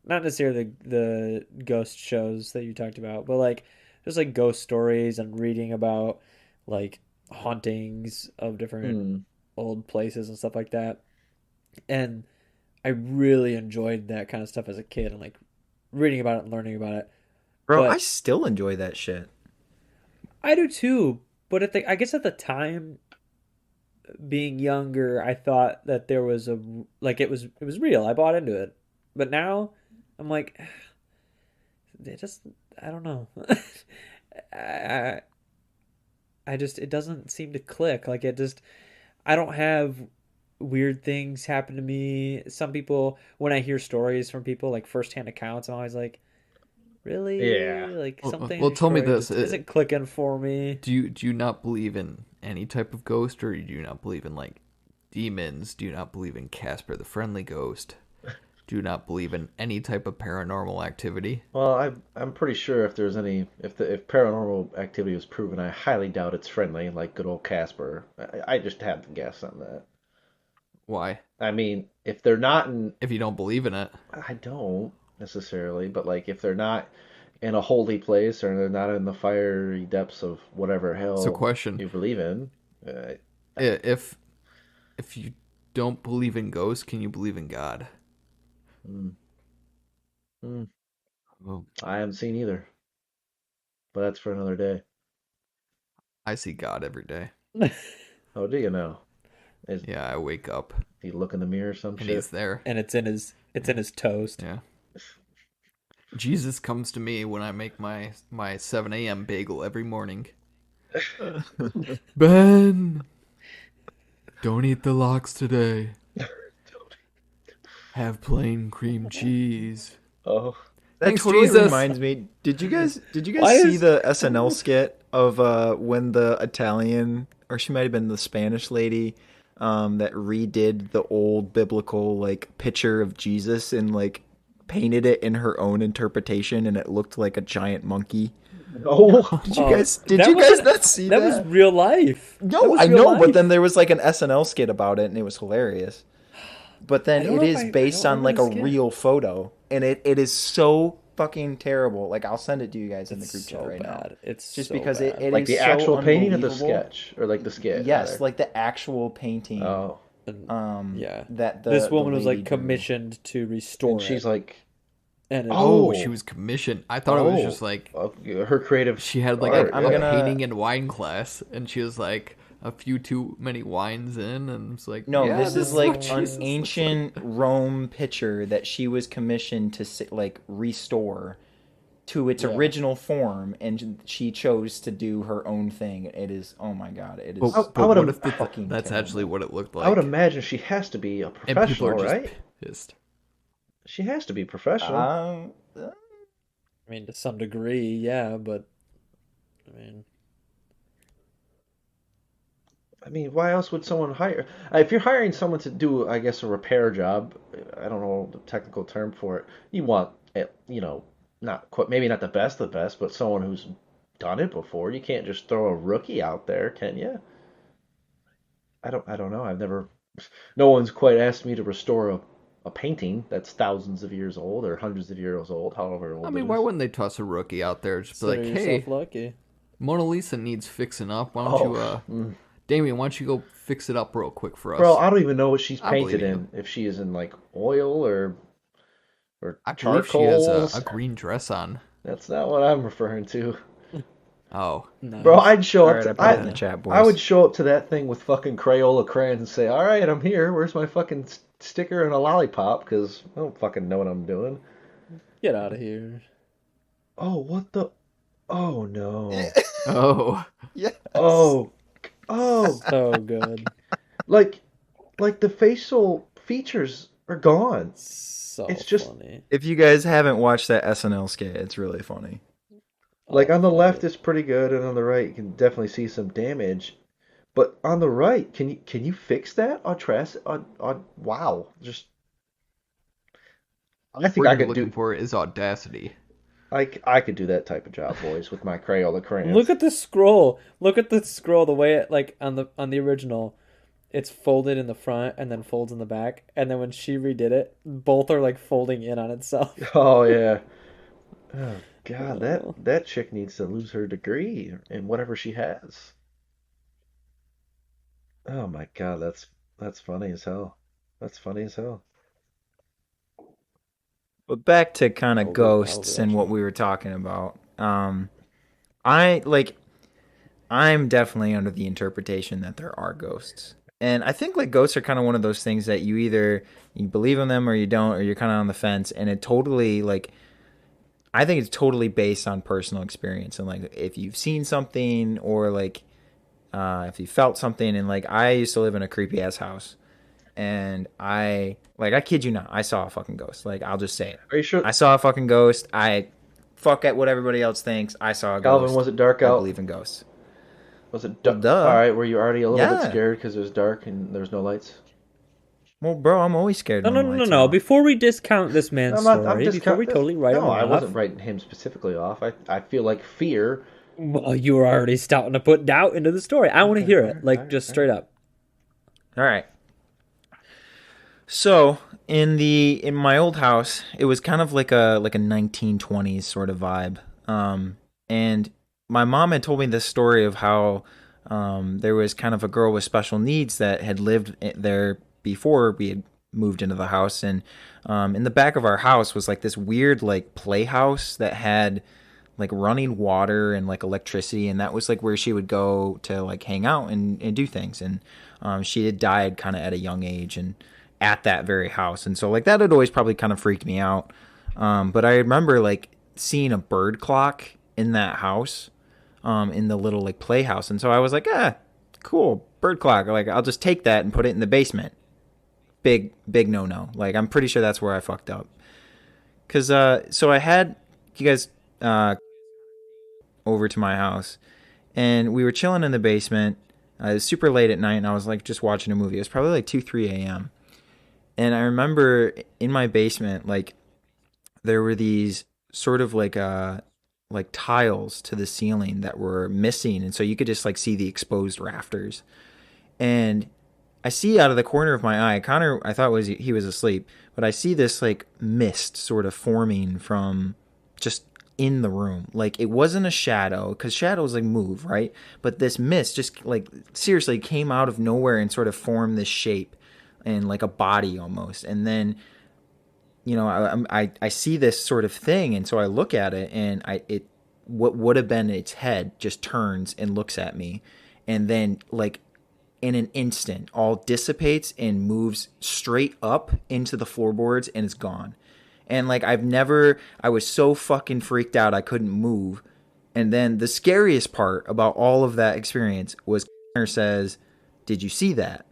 not necessarily the ghost shows that you talked about, but like just like ghost stories and reading about like hauntings of different old places and stuff like that. And I really enjoyed that kind of stuff as a kid and like reading about it and learning about it. Bro, But I still enjoy that shit. I do too, but I guess at the time, being younger, I thought that there was it was real. I bought into it, but now I'm like, I don't know. It doesn't seem to click. Like I don't have weird things happen to me. Some people, when I hear stories from people like firsthand accounts, I'm always like, really? Yeah. Like something. Well, tell me this. Isn't clicking for me. Do you not believe in any type of ghost, or do you not believe in like demons? Do you not believe in Casper the Friendly Ghost? Do you not believe in any type of paranormal activity? Well, I'm pretty sure if paranormal activity was proven, I highly doubt it's friendly, like good old Casper. I just have to guess on that. Why? I mean, if they're not in, If you don't believe in it. I don't necessarily, but like if they're not in a holy place or they're not in the fiery depths of whatever hell So question. you believe in, If you don't believe in ghosts, can you believe in God? Well, I haven't seen either. But that's for another day. I see God every day. Oh, do you know? Yeah, I wake up You look in the mirror or some and shit? he's there. And it's in his toast. Yeah. Jesus comes to me when I make my 7 a.m. bagel every morning. Ben, don't eat the lox today. Have plain cream cheese. Oh, That Thanks, totally Jesus. reminds me. Did you guys Why see is- the SNL skit of when the Italian, or she might have been the Spanish lady, that redid the old biblical like picture of Jesus and like painted it in her own interpretation, and it looked like a giant monkey. oh, Did you guys wasn't- not see That that? was real life. That No, was I real know, but life. then there was like an SNL skit about it, and it was hilarious. But then I don't it know if is I based don't on like a remember the skit. real photo, and it is so fucking terrible. Like I'll send it to you guys in the group chat right now. It's Just so because bad. it like is the so actual painting or the unbelievable. sketch, or like the skit? Yes, rather? like the actual painting. Oh, Yeah. That This woman was lady like drew. commissioned to restore and she's it. like, And Oh, Oh. she was commissioned. I thought it was Oh. just like her creative. she had like art, a, I'm a gonna- painting and wine class, and she was like a few too many wines in, and it's like, No, yeah, this is what like Jesus an looks ancient Rome picture that she was commissioned to like restore to its original form, and she chose to do her own thing. It is, oh my god, it is. But, I would what have- if fucking that's terrible. actually what it looked like? I would imagine she has to be a and people professional, are just right? pissed. She has to be professional. I mean, to some degree, yeah, but I mean, why else would someone hire? If you're hiring someone to do, I guess, a repair job, I don't know the technical term for it. You want, not quite, maybe not the best of the best, but someone who's done it before. You can't just throw a rookie out there, can you? I don't know. No one's quite asked me to restore a painting that's thousands of years old or hundreds of years old, however old I it mean, is. why wouldn't they toss a rookie out there? Just be consider like, hey, yourself lucky. Mona Lisa needs fixing up. Why don't you, Damien, why don't you go fix it up real quick for us? Bro, I don't even know what she's I painted believe in. If she is in like oil or I believe she has charcoals. a green dress on. That's not what I'm referring to. Oh, Nice. Bro, I'd show All up. right, To, I put it in the chat, boys. I would show up to that thing with fucking Crayola crayons and say, "All right, I'm here. Where's my fucking sticker and a lollipop?" Because I don't fucking know what I'm doing. Get out of here. Oh, what the? Oh no. oh, Yeah. Oh, So good. like the facial features are gone. So It's just- funny. If you guys haven't watched that SNL skit, it's really funny. Like on the left it's pretty good, and on the right you can definitely see some damage. But on the right, can you fix that on wow, just I think what I you're could looking do for is audacity. I could do that type of job, boys, with my Crayola crayons. Look at the scroll. Look at the scroll. The way it like on the original, it's folded in the front and then folds in the back. And then when she redid it, both are like folding in on itself. Oh yeah. Oh God, that chick needs to lose her degree in whatever she has. Oh my God, that's funny as hell. That's funny as hell. But back to kind of I'll ghosts be and what watching. we were talking about. I'm definitely under the interpretation that there are ghosts. And I think like ghosts are kind of one of those things that you either you believe in them or you don't, or you're kind of on the fence. And it totally like, I think it's totally based on personal experience and like if you've seen something or like if you felt something. And like I used to live in a creepy ass house, and I kid you not, I saw a fucking ghost. Like I'll just say it. Are you sure? I saw a fucking ghost. I fuck at what everybody else thinks. I saw a Calvin, ghost. was it dark I out? believe in ghosts. Was it dark? Duh. All right, were you already a little bit Yeah. scared because it was dark and there was no lights? Well, bro, I'm always scared. No, when no, the no, no, lights no. are on. Before we discount this man's story, before we totally write him No, off, I wasn't writing him specifically off. I feel like fear. well, you were already starting to put doubt into the story. I want to hear it, alright, like alright, just straight up. All right. So in my old house, it was kind of like a 1920s sort of vibe. And my mom had told me this story of how there was kind of a girl with special needs that had lived there before we had moved into the house. And in the back of our house was like this weird like playhouse that had like running water and like electricity, and that was like where she would go to like hang out and do things. And she had died kind of at a young age and at that very house, and so like that had always probably kind of freaked me out. But I remember like seeing a bird clock in that house in the little like playhouse. And so I was like, cool, bird clock. Like, I'll just take that and put it in the basement. Big no. Like, I'm pretty sure that's where I fucked up. Cause so I had you guys over to my house, and we were chilling in the basement. It was super late at night, and I was like just watching a movie. It was probably like 2-3 a.m. And I remember in my basement, like, there were these sort of like tiles to the ceiling that were missing, and so you could just like see the exposed rafters. And I see out of the corner of my eye, Connor, I thought he was asleep, but I see this like mist sort of forming from just in the room. Like, it wasn't a shadow, because shadows like move, right? But this mist just like seriously came out of nowhere and sort of formed this shape and like a body almost. And then, you know, I see this sort of thing, and so I look at it, and what would have been its head just turns and looks at me, and then like in an instant all dissipates and moves straight up into the floorboards and is gone. And like I was so fucking freaked out I couldn't move. And then the scariest part about all of that experience was Connor says, "Did you see that?"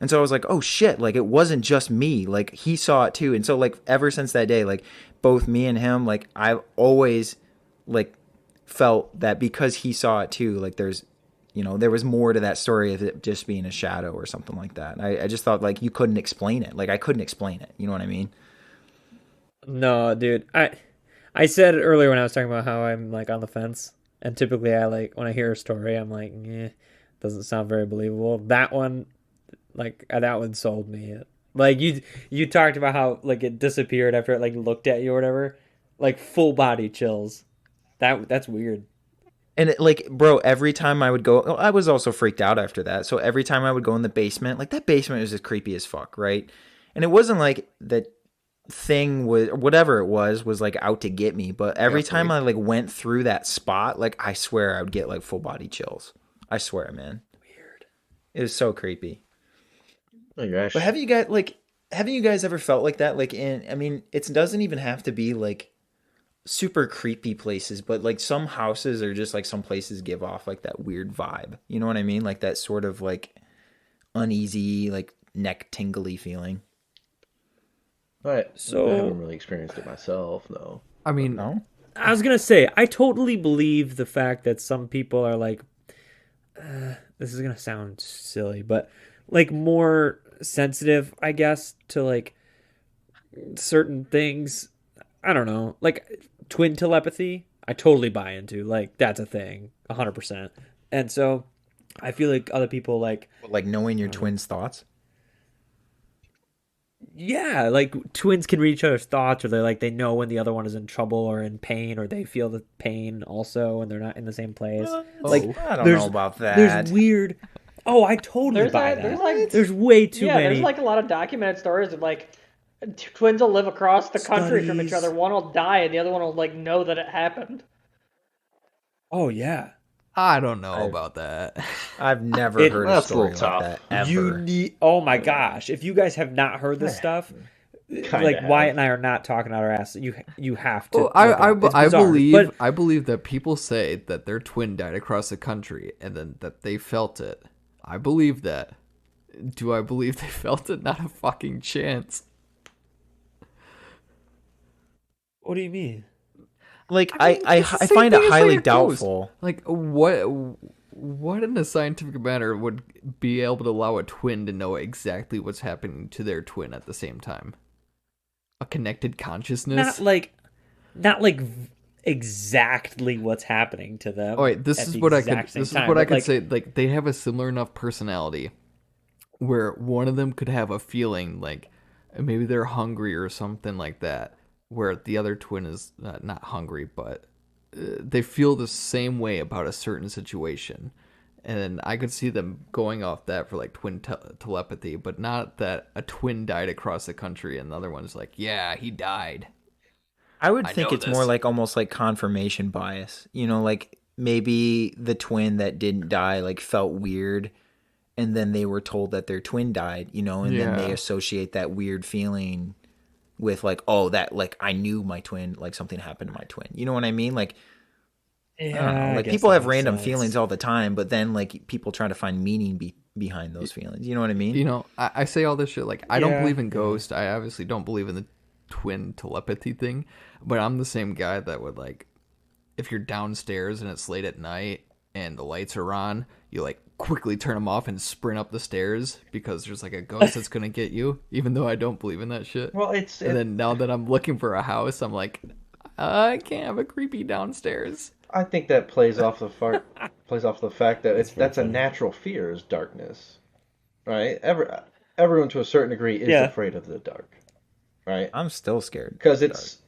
And so I was like, oh shit, like it wasn't just me, like he saw it too. And so like ever since that day, like both me and him, like I've always like felt that because he saw it too, like there's, you know, there was more to that story of it just being a shadow or something like that. I just thought like you couldn't explain it. Like I couldn't explain it. You know what I mean? No, dude. I said it earlier when I was talking about how I'm like on the fence, and typically I like when I hear a story, I'm like, doesn't sound very believable. That one sold me. Like you talked about how like it disappeared after it like looked at you or whatever. Like full body chills. That's weird. And it, like, bro, every time I would go, I was also freaked out after that. So every time I would go in the basement, like that basement was just creepy as fuck, right? And it wasn't like that thing was, whatever it was like out to get me. But every time I like went through that spot, like I swear I would get like full body chills. I swear, man. Weird. It was so creepy. Oh gosh. But have you guys ever felt like that? Like I mean, it doesn't even have to be like super creepy places, but like some houses or just like some places give off like that weird vibe. You know what I mean? Like that sort of like uneasy, like neck tingly feeling. But I haven't really experienced it myself, though. I mean, no. I was gonna say I totally believe the fact that some people are like, this is gonna sound silly, but like more sensitive, I guess, to like certain things. I don't know, like twin telepathy. I totally buy into. Like that's a thing, 100%. And so I feel like other people like knowing your twin's thoughts. Yeah, like twins can read each other's thoughts, or they know when the other one is in trouble or in pain, or they feel the pain also, and they're not in the same place. Like I don't know about that. There's weird. Oh, I totally buy that. There's way too many. There's like a lot of documented stories of like twins will live across the country from each other. One will die, and the other one will like know that it happened. Oh yeah. I don't know about that. I've never heard a story like that ever. You need. Oh my gosh! If you guys have not heard this stuff, like Wyatt and I are not talking out our ass. You have to. Well, I believe that people say that their twin died across the country and then that they felt it. I believe that. Do I believe they felt it? Not a fucking chance. What do you mean? Like I find it highly doubtful. Like what in a scientific manner would be able to allow a twin to know exactly what's happening to their twin at the same time? A connected consciousness? Not like exactly what's happening to them. All right, this is what I could say. Like they have a similar enough personality where one of them could have a feeling like maybe they're hungry or something like that, where the other twin is not hungry, but they feel the same way about a certain situation. And I could see them going off that for like twin telepathy, but not that a twin died across the country and the other one's like, yeah, he died. I would think it's more like almost like confirmation bias. You know, like maybe the twin that didn't die like felt weird, and then they were told that their twin died, you know, and then they associate that weird feeling with like, oh, that like I knew my twin, like something happened to my twin. You know what I mean? Like I don't know. Like people have random feelings all the time, but then like people try to find meaning behind those feelings. You know what I mean? You know, I say all this shit like I don't believe in ghosts. I obviously don't believe in the twin telepathy thing, but I'm the same guy that would like if you're downstairs and it's late at night and the lights are on, you like quickly turn them off and sprint up the stairs because there's like a ghost that's gonna get you, even though I don't believe in that shit. Well, then now that I'm looking for a house, I'm like, I can't have a creepy downstairs. I think that plays off the fact that that's a natural fear is darkness, right? Everyone to a certain degree is afraid of the dark, right? I'm still scared because it's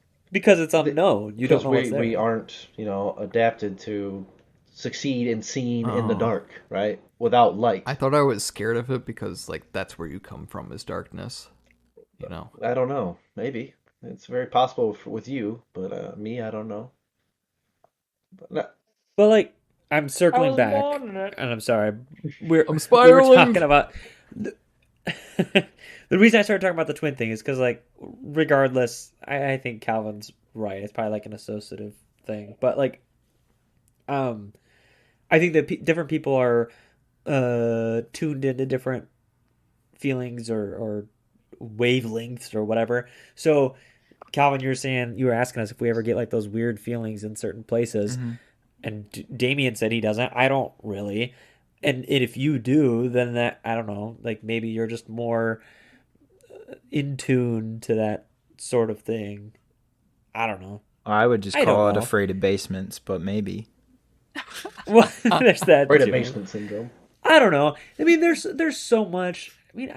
unknown. You don't know what's there. We aren't adapted to succeed in seeing in the dark, right? Without light. I thought I was scared of it because like that's where you come from is darkness. You know. I don't know. Maybe it's very possible with you, but me, I don't know. But like, I'm circling back, and I'm sorry. I'm spiraling. We were talking about the reason I started talking about the twin thing is because, like, regardless, I think Calvin's right. It's probably like an associative thing, but like, I think that different people are tuned into different feelings or wavelengths or whatever. So. Calvin, you were asking us if we ever get like those weird feelings in certain places, and Damien said he doesn't. I don't really, and if you do, then that I don't know. Like maybe you're just more in tune to that sort of thing. I don't know. I would just call it afraid of basements, but maybe. Well, there's that. Afraid of basement syndrome. I don't know. I mean, there's so much. I mean,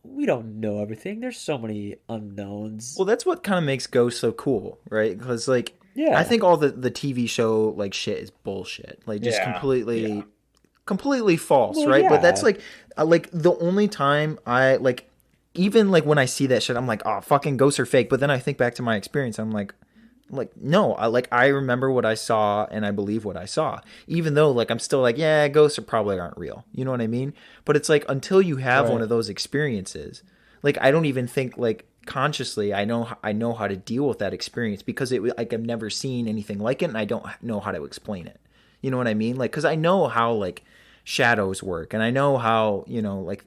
we don't know everything. There's so many unknowns. Well, that's what kind of makes ghosts so cool, right? Because, like, I think all the TV show, like, shit is bullshit. Like, just completely false, right? But that's, like, the only time I, like, even, like, when I see that shit, I'm like, oh, fucking ghosts are fake. But then I think back to my experience, I'm like, no, I remember what I saw and I believe what I saw, even though like I'm still like, yeah, ghosts probably aren't real. You know what I mean? But it's like until you have one of those experiences, like I don't even think like consciously I know how to deal with that experience because it like I've never seen anything like it and I don't know how to explain it. You know what I mean? Like because I know how like shadows work and I know how like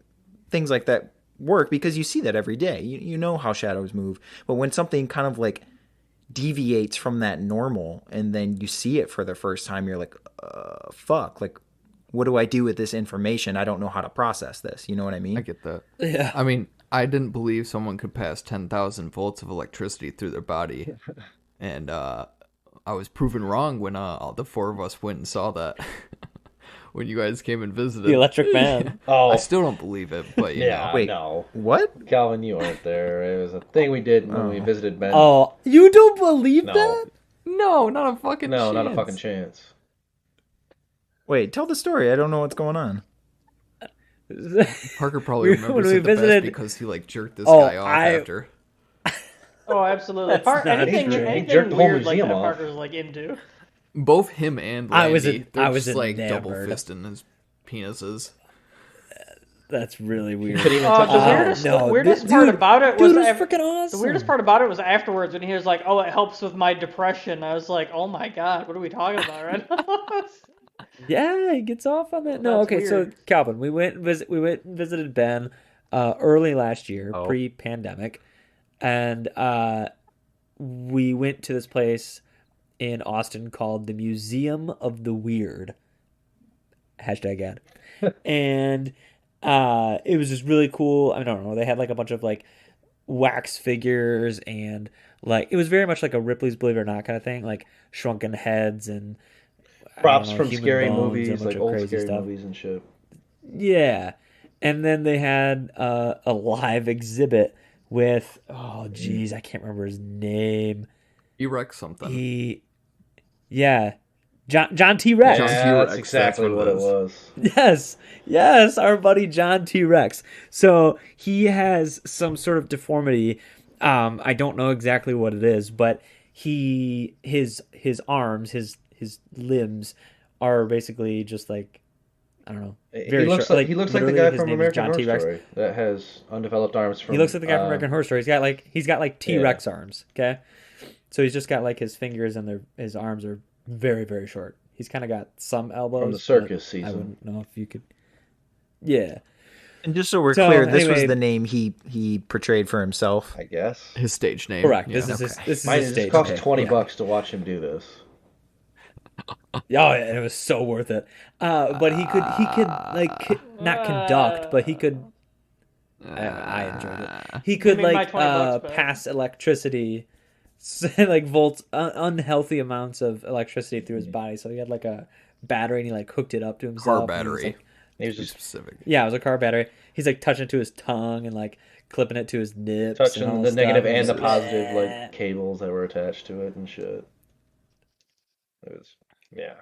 things like that work because you see that every day. You know how shadows move, but when something kind of like deviates from that normal and then you see it for the first time, you're like, fuck, like what do I do with this information? I don't know how to process this. You know what I mean? I get that. Yeah. I mean, I didn't believe someone could pass 10,000 volts of electricity through their body. And I was proven wrong when all the four of us went and saw that. When you guys came and visited. The electric man. I still don't believe it, but you know. Wait, no. What? Calvin, you weren't there. It was a thing we did when we visited Ben. Oh, you don't believe that? No, not a fucking chance. No, not a fucking chance. Wait, tell the story. I don't know what's going on. Parker probably remembers it the best because he like jerked this guy off after. Oh, absolutely. Anything weird like that Parker's like into. Both him and Landy, I was just like double fisting his penises. That's really weird. The weirdest part about it was freaking awesome. The weirdest part about it was afterwards when he was like, "Oh, it helps with my depression." I was like, "Oh my god, what are we talking about right now?" Yeah, he gets off on that. No, okay, weird. So Calvin, we went and visited Ben early last year, pre-pandemic, and we went to this place in Austin called the Museum of the Weird. #ad. And it was just really cool. I don't know. They had like a bunch of like wax figures and like it was very much like a Ripley's Believe It or Not kind of thing, like shrunken heads and props from scary movies, like old scary movies and shit. Yeah, and then they had a live exhibit with I can't remember his name. T-Rex something. John T-Rex. Yeah, that's exactly what it was. Yes, our buddy John T-Rex. So he has some sort of deformity. I don't know exactly what it is, but his arms, his limbs are basically just like I don't know. He looks like the guy from American Horror Story that has undeveloped arms. He looks like the guy from American Horror Story. He's got like T-Rex arms. Okay. So he's just got like his fingers and his arms are very, very short. He's kind of got some elbows from the circus but season. I wouldn't know if you could. Yeah. And just so we're clear, this was the name he portrayed for himself. I guess his stage name. Correct. Yeah. This is his Mine stage just cost name. $20 to watch him do this. Oh, yeah, it was so worth it. But he could like not conduct, but he could. I enjoyed it. He could like pass electricity, like volts, unhealthy amounts of electricity through his body. So he had like a battery, and he like hooked it up to himself. Car battery. He was just specific. Yeah, it was a car battery. He's like touching it to his tongue and like clipping it to his nips, touching the negative and the positive like cables that were attached to it and shit. It was yeah,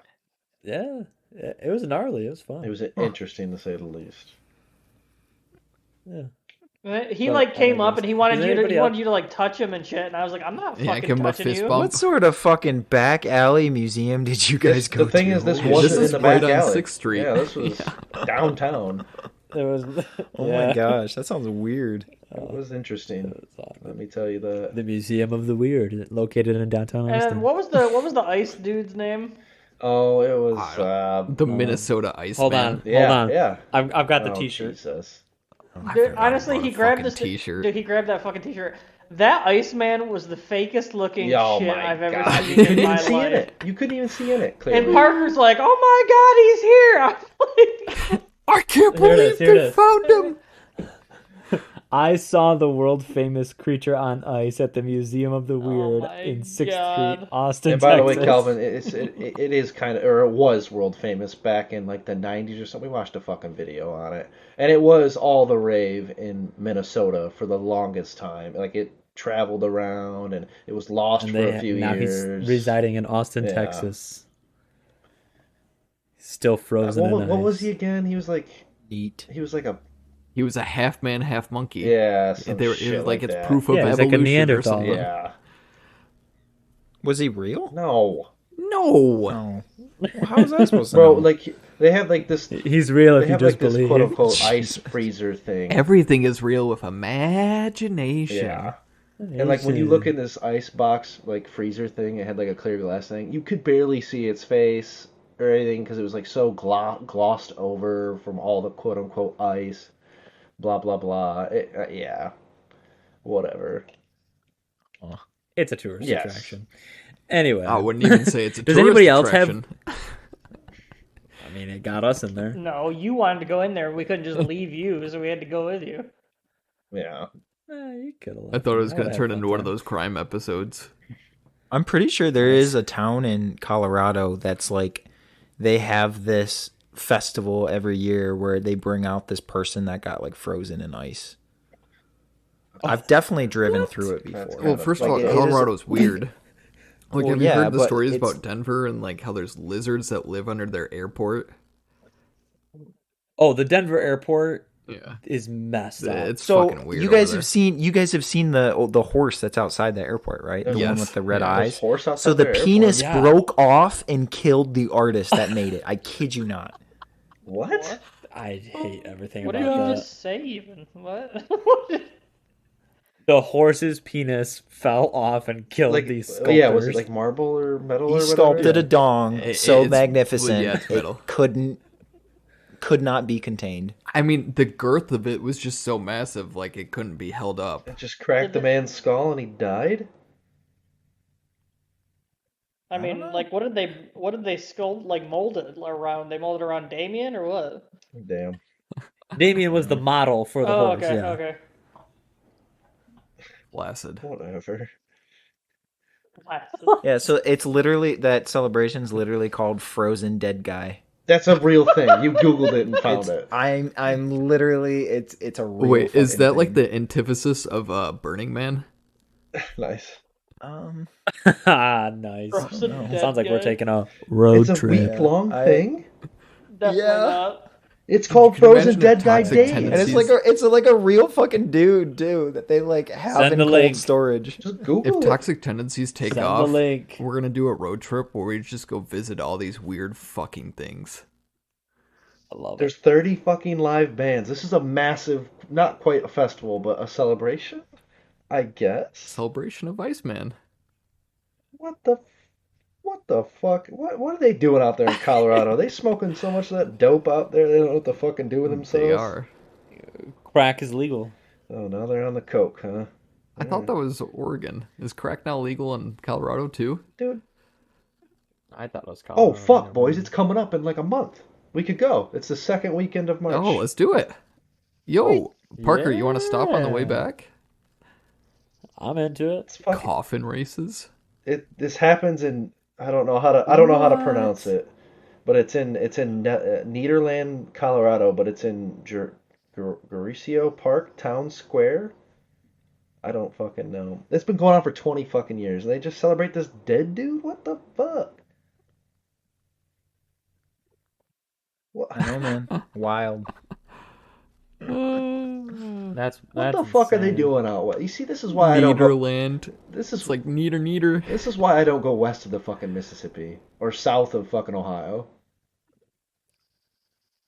it was gnarly. It was fun. It was interesting to say the least. Yeah. He came up and he wanted you to like touch him and shit, and I was like, I'm not fucking touching you. What sort of fucking back alley museum did you guys go to? The thing is, this wasn't in the back alley. On 6th Street. Yeah, this was downtown. It was. Oh my gosh, that sounds weird. It was interesting. Let me tell you that. The Museum of the Weird, located in downtown Austin. And what was the ice dude's name? Oh, it was the Minnesota Ice. Hold Man. on, hold on. Yeah, I've got the T-shirt. Jesus. Dude, honestly, he grabbed this T-shirt. Dude, he grabbed that fucking T-shirt. That Iceman was the fakest looking shit I've ever seen you in couldn't my even see life. in it. You couldn't even see in it. Clearly. And Parker's like, "Oh my God, he's here!" I'm like, I can't believe they found him. I saw the world famous creature on ice at the Museum of the Weird in 6th Street, Austin, and by Texas. the way, Calvin, it is kind of, or it was world famous back in like the 90s or something. We watched a fucking video on it, and it was all the rave in Minnesota for the longest time. Like it traveled around, and it was lost for a few now years. He's residing in Austin, Texas. Still frozen in ice. What was he again? He was like neat. He was like a. He was a half man, half monkey. Yeah, it was like it's that. proof of evolution. Like a Neanderthal. Yeah. Was he real? No. Well, how was I supposed to know? Bro, like they have like this. He's real if you just believe. This quote unquote ice freezer thing. Everything is real with imagination. Yeah. And like when you look in this ice box like freezer thing, it had like a clear glass thing. You could barely see its face or anything because it was like so glossed over from all the quote unquote ice. Blah blah blah. Yeah, whatever. It's a tourist attraction. Anyway, I wouldn't even say it's a does tourist anybody else attraction. have? I mean, it got us in there. No, you wanted to go in there. We couldn't just leave you, so we had to go with you. Yeah. You could have. I thought it was going to turn into one of those crime episodes. I'm pretty sure there is a town in Colorado that's like they have this festival every year where they bring out this person that got like frozen in ice. I've definitely driven through it before. Well, first of all, Colorado's weird. Like, have you heard the stories about Denver and like how there's lizards that live under their airport? Oh, the Denver airport is messed up. It's fucking weird. You guys have seen the horse that's outside the airport, right? The one with the red eyes. So the penis broke off and killed the artist that made it. I kid you not. What? I hate everything what about that. What did you just say even? What? The horse's penis fell off and killed these sculptors. Yeah, was it like marble or metal or whatever? He sculpted a dong so magnificent it could not be contained. I mean, the girth of it was just so massive, like it couldn't be held up. It just cracked the man's skull and he died? I mean, like, what did they sculpt, like, molded around? They molded around Damien, or what? Damn. Damien was the model for the horse. Okay. Flaccid. Whatever. Yeah, so it's literally, that celebration's literally called Frozen Dead Guy. That's a real thing. You Googled it and found it. I'm literally, it's a real Wait, is that thing. like the antithesis of Burning Man? Nice. Nice. Sounds like we're taking a road trip. trip. It's a week-long thing? Definitely not. It's called Frozen Dead Guy Day. And it's like a real fucking dude, too, that they like have in cold storage. Just Google If it. Toxic Tendencies take Send off, the link. we're gonna do a road trip where we just go visit all these weird fucking things. I love There's 30 fucking live bands. This is a massive, not quite a festival, but a celebration, I guess. Celebration of Iceman. What the What the fuck? What are they doing out there in Colorado? Are they smoking so much of that dope out there they don't know what to fucking do with themselves? They are. Crack is legal. Oh, now they're on the coke, huh? I thought that was Oregon. Is crack now legal in Colorado too? Dude. I thought it was Colorado. Oh, fuck, boys. It's coming up in like a month. We could go. It's the second weekend of March. Oh, let's do it. Yo, Parker, you want to stop on the way back? I'm into it. Coffin races. This happens in I don't know how to pronounce it, but it's in Nederland, Colorado, but it's in Mauricio Park Town Square. I don't fucking know. It's been going on for 20 fucking years, and they just celebrate this dead dude? What the fuck? What? I know, man. Wild. That's what the fuck insane. are they doing out west? You see, this is why I don't go. Nederland. It's like Neater. This is why I don't go west of the fucking Mississippi or south of fucking Ohio.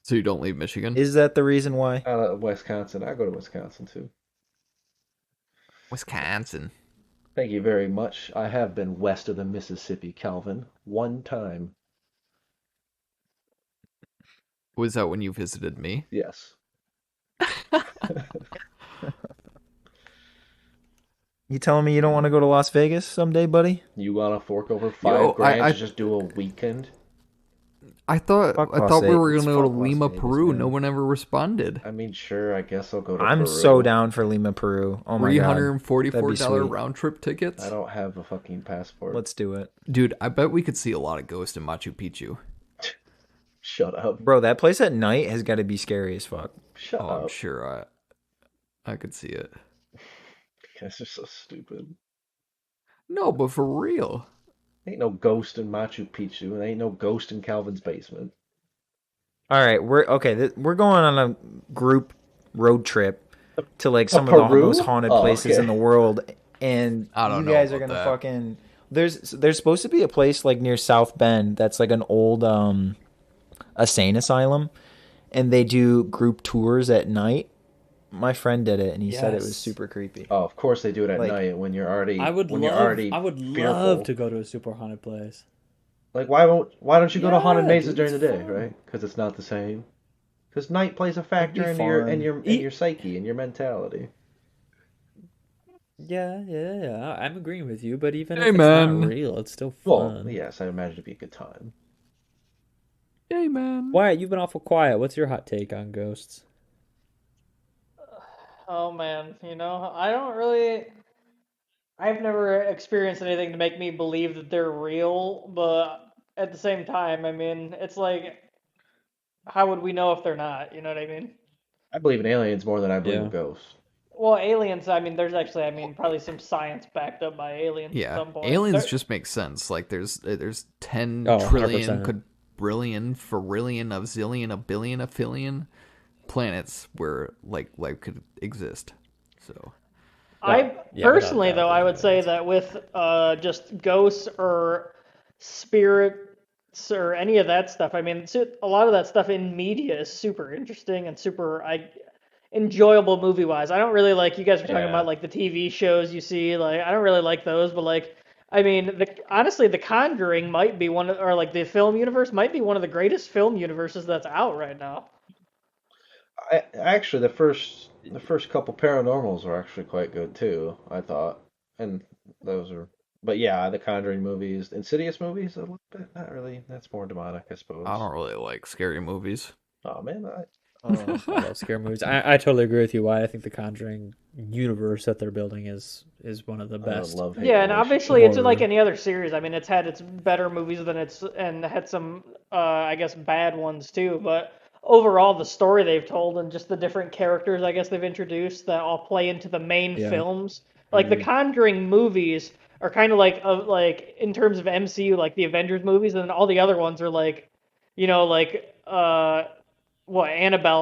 So you don't leave Michigan? Is that the reason why? Wisconsin. I go to Wisconsin too. Wisconsin. Thank you very much. I have been west of the Mississippi, Calvin, one time. Was that when you visited me? Yes. You telling me you don't want to go to Las Vegas someday, buddy? You want to fork over $5,000 to just do a weekend? I thought we were gonna go to Lima, Vegas, Peru. man. No one ever responded. I mean, sure. I guess I'll go to. I'm Peru. so down for Lima, Peru. Oh my god, $344 round trip tickets. I don't have a fucking passport. Let's do it, dude. I bet we could see a lot of ghosts in Machu Picchu. Shut up, bro. That place at night has got to be scary as fuck. Shut up. I'm sure I could see it. You guys are so stupid. No, but for real. Ain't no ghost in Machu Picchu, and ain't no ghost in Calvin's basement. All right, we're going on a group road trip to like some of the most haunted places in the world, and you guys are gonna fucking. There's supposed to be a place like near South Bend that's like an old insane asylum, and they do group tours at night. My friend did it, and he said it was super creepy. Oh, of course they do it at night when you're already. I would love to go to a super haunted place. Like why don't you go to haunted mazes during the day, right? Because it's not the same. Because night plays a factor in your psyche and your mentality. Yeah. I'm agreeing with you, but even if it's not real, it's still fun. Well, yes, I imagine it'd be a good time. Hey, man. Wyatt, you've been awful quiet. What's your hot take on ghosts? Oh man, I've never experienced anything to make me believe that they're real, but at the same time, I mean, it's like, how would we know if they're not? You know what I mean? I believe in aliens more than I believe in ghosts. Well, aliens, I mean, there's actually, probably some science backed up by aliens at some point. Aliens just make sense. Like, there's 10 trillion, quadrillion, ferillion, a zillion, a billion, a fillion planets where like life could exist. So I personally though I would say that with just ghosts or spirits or any of that stuff, I mean a lot of that stuff in media is super interesting and super enjoyable movie wise. I don't really like, you guys were talking about like the TV shows you see, like I don't really like those, but like I mean, honestly, The Conjuring might be or like the film universe might be one of the greatest film universes that's out right now. Actually, the first couple paranormals were actually quite good too, I thought, and those are. But yeah, the Conjuring movies, Insidious movies, a little bit. Not really. That's more demonic, I suppose. I don't really like scary movies. Oh man, I love scary movies. I totally agree with you. Why I think the Conjuring universe that they're building is one of the best. And obviously it's like any other series. I mean, it's had its better movies and had some I guess bad ones too, but overall the story they've told and just the different characters I guess they've introduced that all play into the main films. Like the Conjuring movies are kind of like in terms of MCU, like the Avengers movies, and then all the other ones are like, Annabelle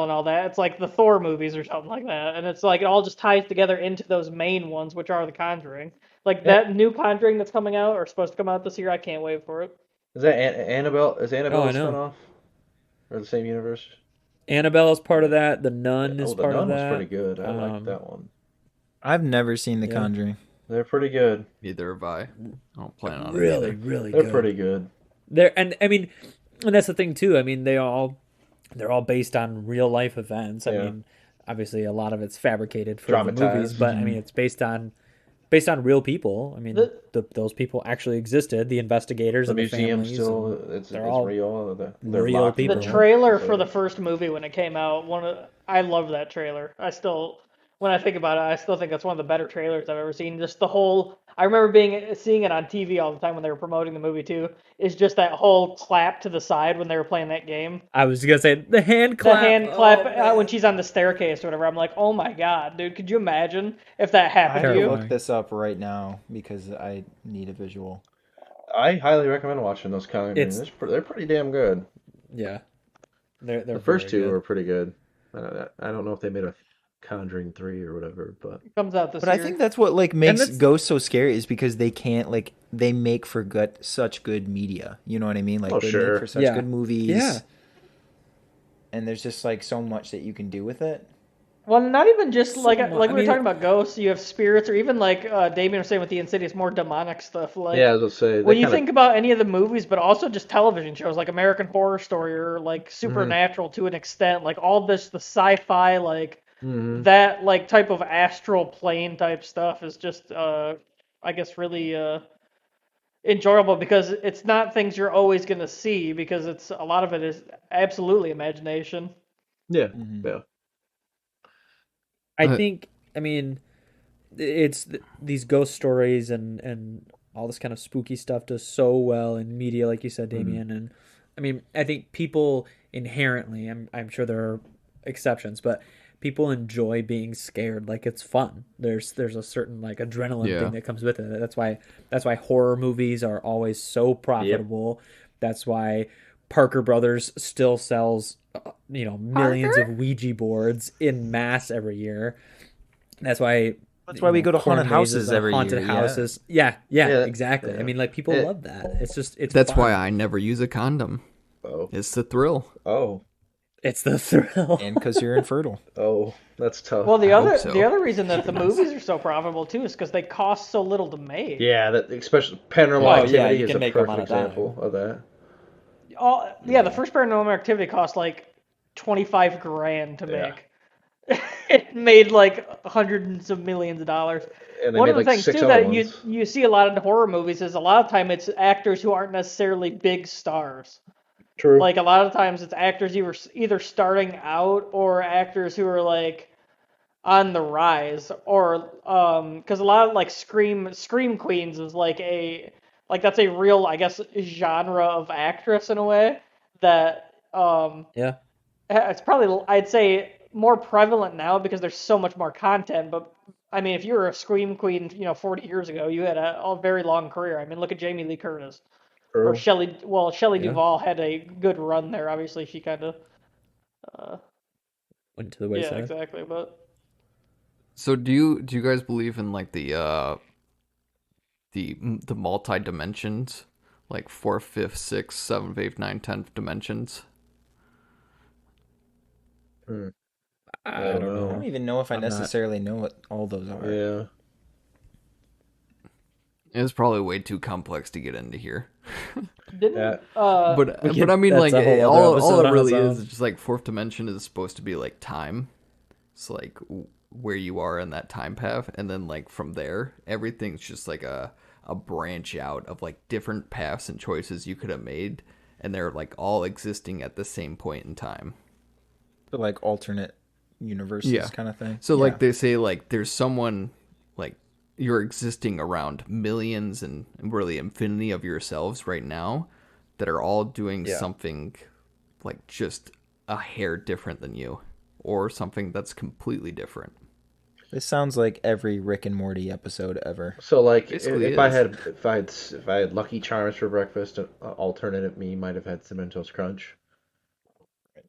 and all that. It's like the Thor movies or something like that, and it's like it all just ties together into those main ones, which are the Conjuring. Like that new Conjuring that's coming out or supposed to come out this year, I can't wait for it. Is that Annabelle? Is Annabelle a spinoff? Or the same universe? Annabelle is part of that. The Nun is part of that. The Nun was pretty good. I like that one. I've never seen The Conjuring. They're pretty good. Neither have I. I don't plan on really, it. really They're good. pretty good. And that's the thing too. I mean, they're all based on real life events. I mean, obviously a lot of it's fabricated for the movies, but I mean, it's based on real people. I mean, those people actually existed. The investigators, the and the museum families, still, it's all real. They're real people. The trailer for the first movie when it came out, I loved that trailer. When I think about it, I still think that's one of the better trailers I've ever seen. Just the whole, I remember seeing it on TV all the time when they were promoting the movie too. Is just that whole clap to the side when they were playing that game. I was gonna say the hand clap. The hand clap when she's on the staircase or whatever. I'm like, oh my god, dude! Could you imagine if that happened I to you? have to look this up right now because I need a visual. I highly recommend watching those Conjuring. They're pretty damn good. Yeah, they're the first two are pretty good. I don't know if they made a Conjuring 3 or whatever, but it comes out this year. I think that's what makes ghosts so scary is because they can't they make for such good media. You know what I mean? Like they make for such good movies. Yeah. And there's just so much that you can do with it. Well, not even just we were talking about ghosts. You have spirits, or even Damien was saying with the Insidious, more demonic stuff. Like, yeah, I was gonna say. When you think about any of the movies, but also just television shows like American Horror Story or Supernatural to an extent, all this the sci-fi that type of astral plane type stuff is just I guess really enjoyable because it's not things you're always gonna see because a lot of it is absolutely imagination. Yeah, yeah. I think, it's these ghost stories and all this kind of spooky stuff does so well in media, like you said, Damien. And I think people inherently, I'm sure there are exceptions, but people enjoy being scared. It's fun. There's a certain adrenaline thing that comes with it. That's why horror movies are always so profitable. Yep. That's why Parker Brothers still sells millions of Ouija boards in mass every year. That's why we go to haunted houses every year. Haunted houses. Yeah, exactly. Yeah. People love that. It's that's fun. why I never use a condom. Oh. It's the thrill. Oh. It's the thrill. And because you're infertile. Oh, that's tough. Well, the other reason that the movies are so profitable too is because they cost so little to make. Yeah, especially Paranormal Activity is a perfect example of that. The first Paranormal Activity cost $25,000 to make. It made hundreds of millions of dollars. And one of the things too that you see a lot in horror movies is a lot of time it's actors who aren't necessarily big stars. True. A lot of times it's actors either starting out or actors who are on the rise, or because a lot of scream queens is that's a real, I guess, genre of actress in a way that it's probably, I'd say, more prevalent now because there's so much more content. But if you were a scream queen 40 years ago, you had a very long career. Look at Jamie Lee Curtis. Or Shelley Duvall had a good run there. Obviously, she kind of went to the wayside. Yeah, exactly. But so, do you guys believe in the multi dimensions, 4th, 5th, 6th, 7th, 8th, 9th, 10th dimensions? I don't know. I don't even know if I necessarily know what all those are. Yeah. It's probably way too complex to get into here. But all it really is just 4th dimension is supposed to be time. It's where you are in that time path, and then from there, everything's just a branch out of different paths and choices you could have made, and they're all existing at the same point in time. So alternate universes kind of thing. So they say there's someone you're existing around millions and really infinity of yourselves right now that are all doing something just a hair different than you, or something that's completely different. This sounds like every Rick and Morty episode ever. So if I had Lucky Charms for breakfast, an alternative me might have had Cinnamon Toast Crunch.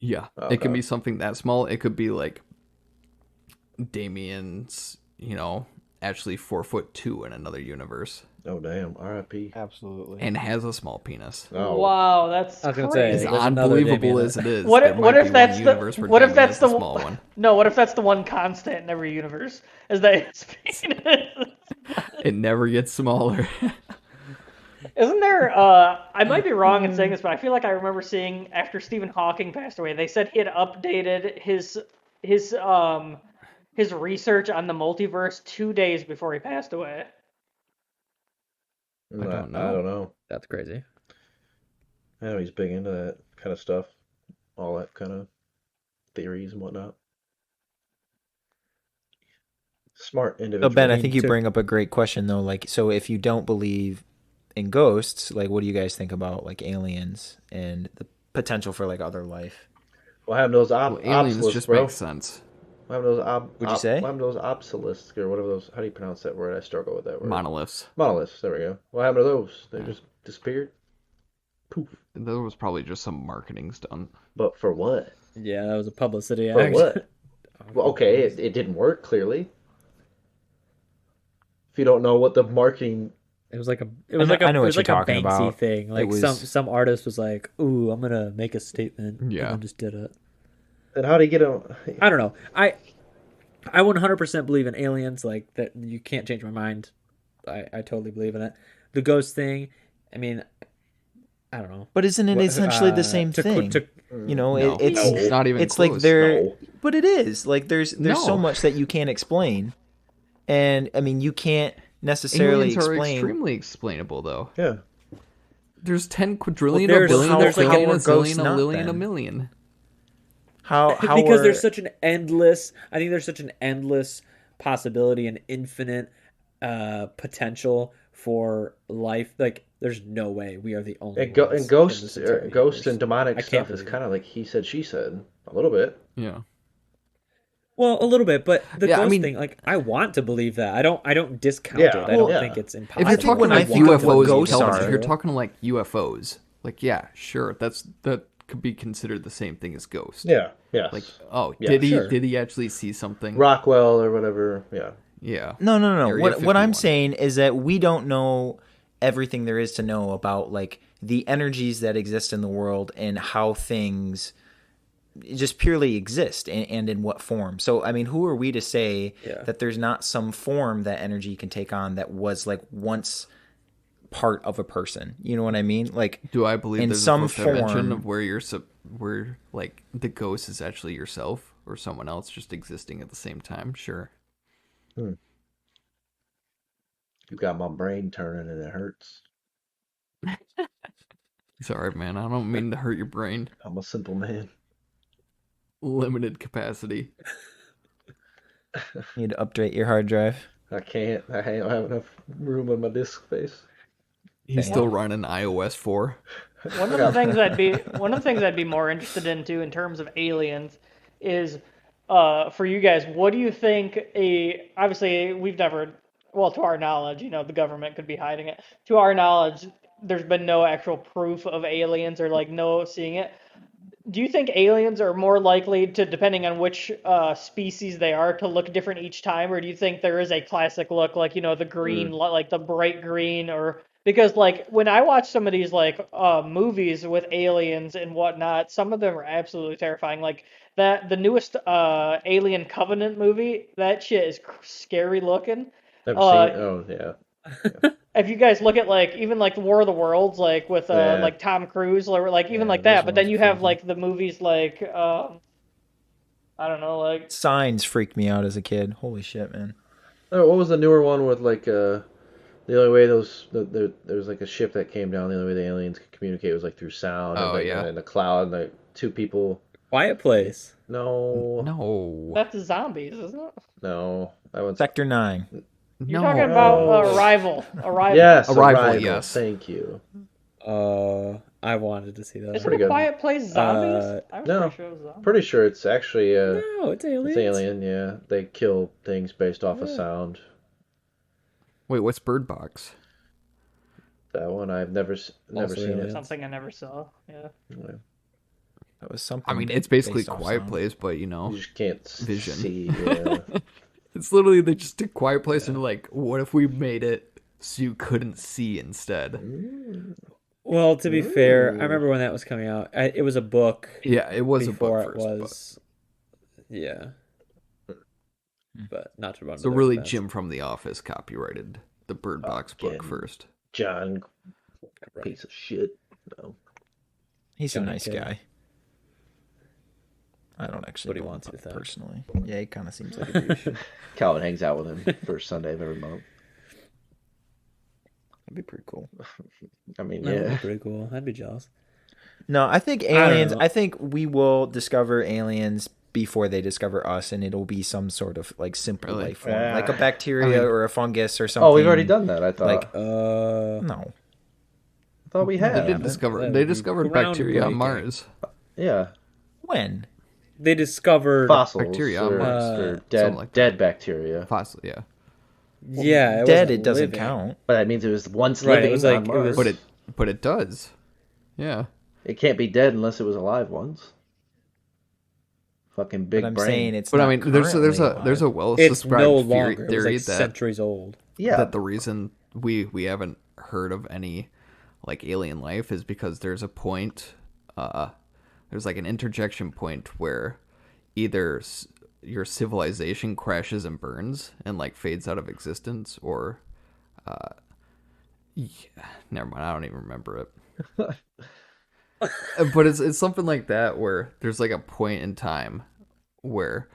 Yeah, it can be something that small. It could be Damien's, actually 4'2" in another universe. Oh damn! R.I.P. Absolutely. And has a small penis. Oh. Wow, that's I was gonna crazy. say, as unbelievable as it is. What if that's the small one? No, what if that's the one constant in every universe? Is that his penis? It never gets smaller. Isn't there? I might be wrong in saying this, but I feel like I remember seeing after Stephen Hawking passed away, they said he had updated his research on the multiverse 2 days before he passed away. I don't know. I don't know. That's crazy. I know he's big into that kind of stuff, all that kind of theories and whatnot. Smart individual. So Ben, I think you bring up a great question though. Like, so if you don't believe in ghosts, like, what do you guys think about like aliens and the potential for like other life? What happened to those aliens obsolesks, just bro? make sense. What happened to those Would you say? What happened to those obsolesks or whatever those? How do you pronounce that word? I struggle with that word. Monoliths. Monoliths. There we go. What happened to those? They just disappeared. Poof. There was probably just some marketing stunt. But for what? Yeah, that was a publicity For act. what? Well, okay, it didn't work clearly. If you don't know what the marketing, It was like a talking Banksy about. thing. Like some artist was like, "Ooh, I'm gonna make a statement," Yeah, and then just did it. then how do you get them? I don't know. I 100% believe in aliens. Like that, you can't change my mind. I totally believe in it. The ghost thing. I mean, I don't know. But isn't it essentially the same thing? You know, No, it's not even it's close. like they're. No. But it is like there's so much that you can't explain, and I mean you can't necessarily aliens are explain. extremely explainable, though. Yeah. There's 10 quadrillion, Well, a billion, there's a like billion, how a are ghosts zillion, a not million, a then? million. How because are... there's such an endless. I think there's such an endless possibility and infinite potential for life. Like there's no way we are the only And, ones and ghosts, in this entire ghosts universe. and demonic I can't stuff is believe kind of it. like he said, she said, a little bit. Yeah. Well, a little bit, but the Yeah, I ghost mean- thing, like I want to believe that. I don't discount Yeah, it. I don't yeah. think it's impossible. If you're talking when I like think of what UFOs, ghosts intelligence, are- if you're talking like UFOs, like yeah, sure, that could be considered the same thing as ghost. Yeah, yes. Like, oh, Yeah, did he actually see something? Rockwell or whatever, yeah. Yeah. No. Area What I'm 51. saying is that we don't know everything there is to know about like the energies that exist in the world and how things just purely exist and in what form. So, I mean, who are we to say that there's not some form that energy can take on that was like once part of a person? You know what I mean? Like, Do I believe in there's some a dimension form of where like the ghost is actually yourself or someone else just existing at the same time? Sure. You got my brain turning and it hurts. Sorry, man. I don't mean to hurt your brain. I'm a simple man. Limited capacity. you need to update your hard drive. I can't. I don't have enough room on my disk space. He's still running iOS 4. One of the things I'd be more interested in too in terms of aliens is for you guys, what do you think obviously we've never, well, to our knowledge, you know, the government could be hiding it. To our knowledge, there's been no actual proof of aliens or like no seeing it. Do you think aliens are more likely to, depending on which species they are, to look different each time, or do you think there is a classic look, like, you know, the green, like the bright green, or because like when I watch some of these like movies with aliens and whatnot, some of them are absolutely terrifying. Like the newest Alien Covenant movie, that shit is scary looking. Never seen it. Oh, yeah. If you guys look at like even like the War of the Worlds, like with like Tom Cruise, or like even like that, but then you have like the movies like I don't know, like Signs freaked me out as a kid. Holy shit, man. Oh, what was the newer one with like the only way there was like a ship that came down, the only way the aliens could communicate was like through sound and, like, in the cloud, and like two people. Quiet Place. No. That's zombies, isn't it? No. That one's Sector 9. You're talking about Arrival. Yes, Arrival, yes. Thank you. I wanted to see that. Isn't pretty A good. Quiet Place zombies? I was no. pretty sure it was zombies. Pretty sure it's actually No, it's aliens. it's alien, yeah. They kill things based off of sound. Wait, what's Bird Box? That one I've never seen aliens. it. Something I never saw. Yeah. That was something. I mean, it's basically based off Quiet sound. Place, but you know, You just can't Vision. see. Yeah. it's literally they just took Quiet Place and like, what if we made it so you couldn't see instead? Well, to be fair, I remember when that was coming out. It was a book. Yeah, it was before a book first. it was. Yeah. But not to run. So really, Jim from The Office copyrighted the Bird Box book first. John, piece of shit. No. He's a nice guy. I don't actually what he know wants you to think. Personally. Yeah, he kind of seems like a douche. Calvin hangs out with him first Sunday of every month. That'd be pretty cool. I mean, That'd be pretty cool. I'd be jealous. No, I think aliens. I think we will discover aliens before they discover us, and it'll be some sort of like simple life form, like a bacteria or a fungus or something. Oh, we've already done that. I thought. Like, no. I thought we had. They discovered bacteria on Mars. Yeah. When? They discovered fossils bacteria or, on Mars. or dead bacteria. Fossil, yeah. Yeah, dead. It doesn't count. But that means it was once living it was like, on Mars. But it does. Yeah. It can't be dead unless it was alive once. Fucking big but I'm brain. Saying it's. But I mean, there's a well-described theory like centuries old. Yeah. That the reason we haven't heard of any like alien life is because there's a point. There's like an interjection point where either your civilization crashes and burns and like fades out of existence, or never mind, I don't even remember it. But it's something like that where there's like a point in time where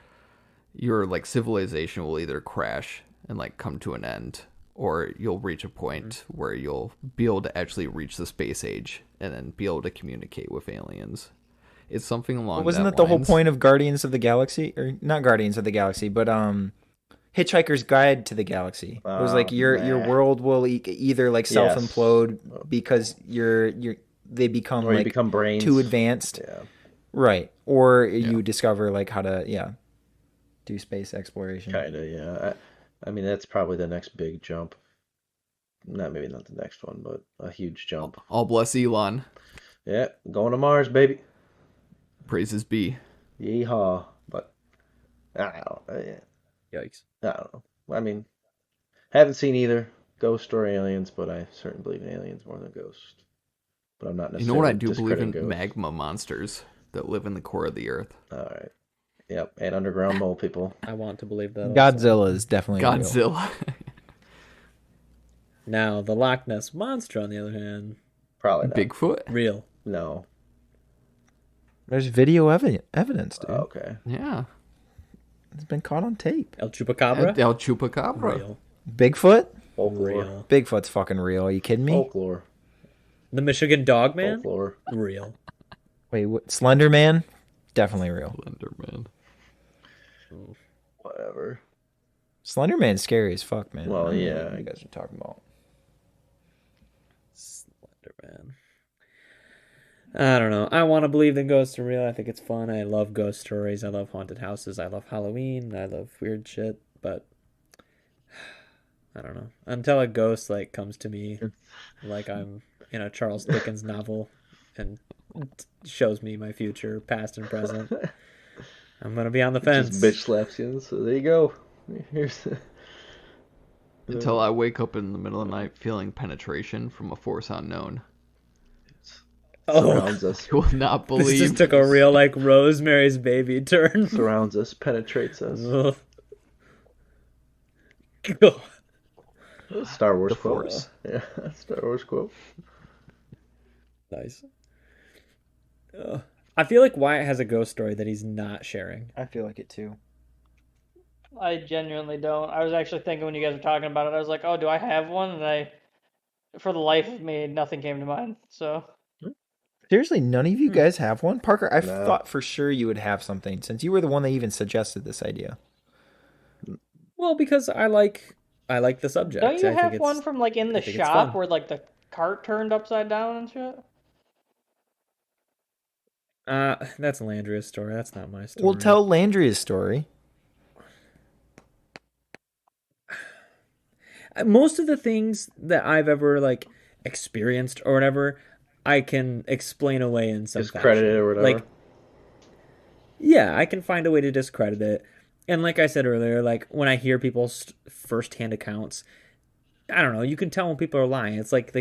your like civilization will either crash and like come to an end, or you'll reach a point where you'll be able to actually reach the space age and then be able to communicate with aliens. It's something along wasn't that the whole point of Guardians of the Galaxy, or not Guardians of the Galaxy, but Hitchhiker's Guide to the Galaxy? It was like your world will either like self implode because they become or like you become brains. too advanced, right? Or you discover like how to do space exploration. Kinda, yeah. I mean, that's probably the next big jump. Maybe not the next one, but a huge jump. All bless Elon. Yeah, going to Mars, baby. Praises be. Yeehaw. But I don't know. Yikes. I don't know. I mean, haven't seen either Ghost or aliens, but I certainly believe in aliens more than ghosts. But I'm not necessarily. You know what I do believe in? Ghosts. Magma monsters that live in the core of the earth. All right. Yep, and underground mole people. I want to believe that. Godzilla is definitely Godzilla. Now, the Loch Ness Monster, on the other hand... Probably not. Bigfoot? Real. No. There's video evidence, dude. Okay. Yeah. It's been caught on tape. El Chupacabra? El Chupacabra. Real. Bigfoot? Folklore. Real. Bigfoot's fucking real. Are you kidding me? Folklore. The Michigan Dog Man? Folklore. Real. Wait, what? Slender Man? Definitely real. Slender Man. Whatever. Slender Man's scary as fuck, man. Well, I don't know yeah. what you guys are talking about. Slender Man. I don't know. I want to believe that ghosts are real. I think it's fun. I love ghost stories. I love haunted houses. I love Halloween. I love weird shit. But I don't know. Until a ghost like comes to me, like I'm in a Charles Dickens novel, and shows me my future, past and present, I'm gonna be on the fence. Just bitch slaps you. So there you go. Here's Until I wake up in the middle of the night feeling penetration from a force unknown. Surrounds us. You will not believe. This just took a real like Rosemary's Baby turn. Surrounds us, penetrates us. Star Wars quote. Force. Yeah, Star Wars quote. Nice. I feel like Wyatt has a ghost story that he's not sharing. I feel like it too. I genuinely don't. I was actually thinking when you guys were talking about it, I was like, oh, do I have one? And for the life of me, nothing came to mind. So. Seriously, none of you guys have one? Parker, I thought for sure you would have something, since you were the one that even suggested this idea. Well, because I like the subject. Don't you have one from like in the shop where like the cart turned upside down and shit? That's Landria's story. That's not my story. We'll tell Landria's story. Most of the things that I've ever like experienced or whatever, I can explain away in some discredit it or whatever. Like, yeah, I can find a way to discredit it. And like I said earlier, like when I hear people's first-hand accounts, I don't know, you can tell when people are lying. It's like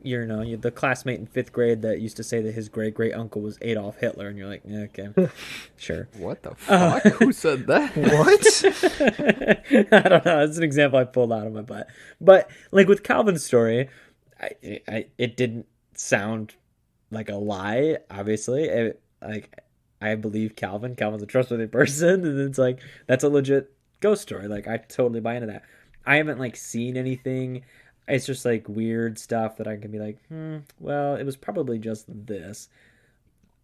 you're the classmate in 5th grade that used to say that his great uncle was Adolf Hitler, and you're like, yeah, okay, sure. What the fuck? Who said that? What? I don't know. It's an example I pulled out of my butt. But like with Calvin's story, it didn't sound like a lie. Obviously, I believe Calvin. Calvin's a trustworthy person, and it's like that's a legit ghost story. Like I totally buy into that. I haven't like seen anything. It's just like weird stuff that I can be like, well, it was probably just this.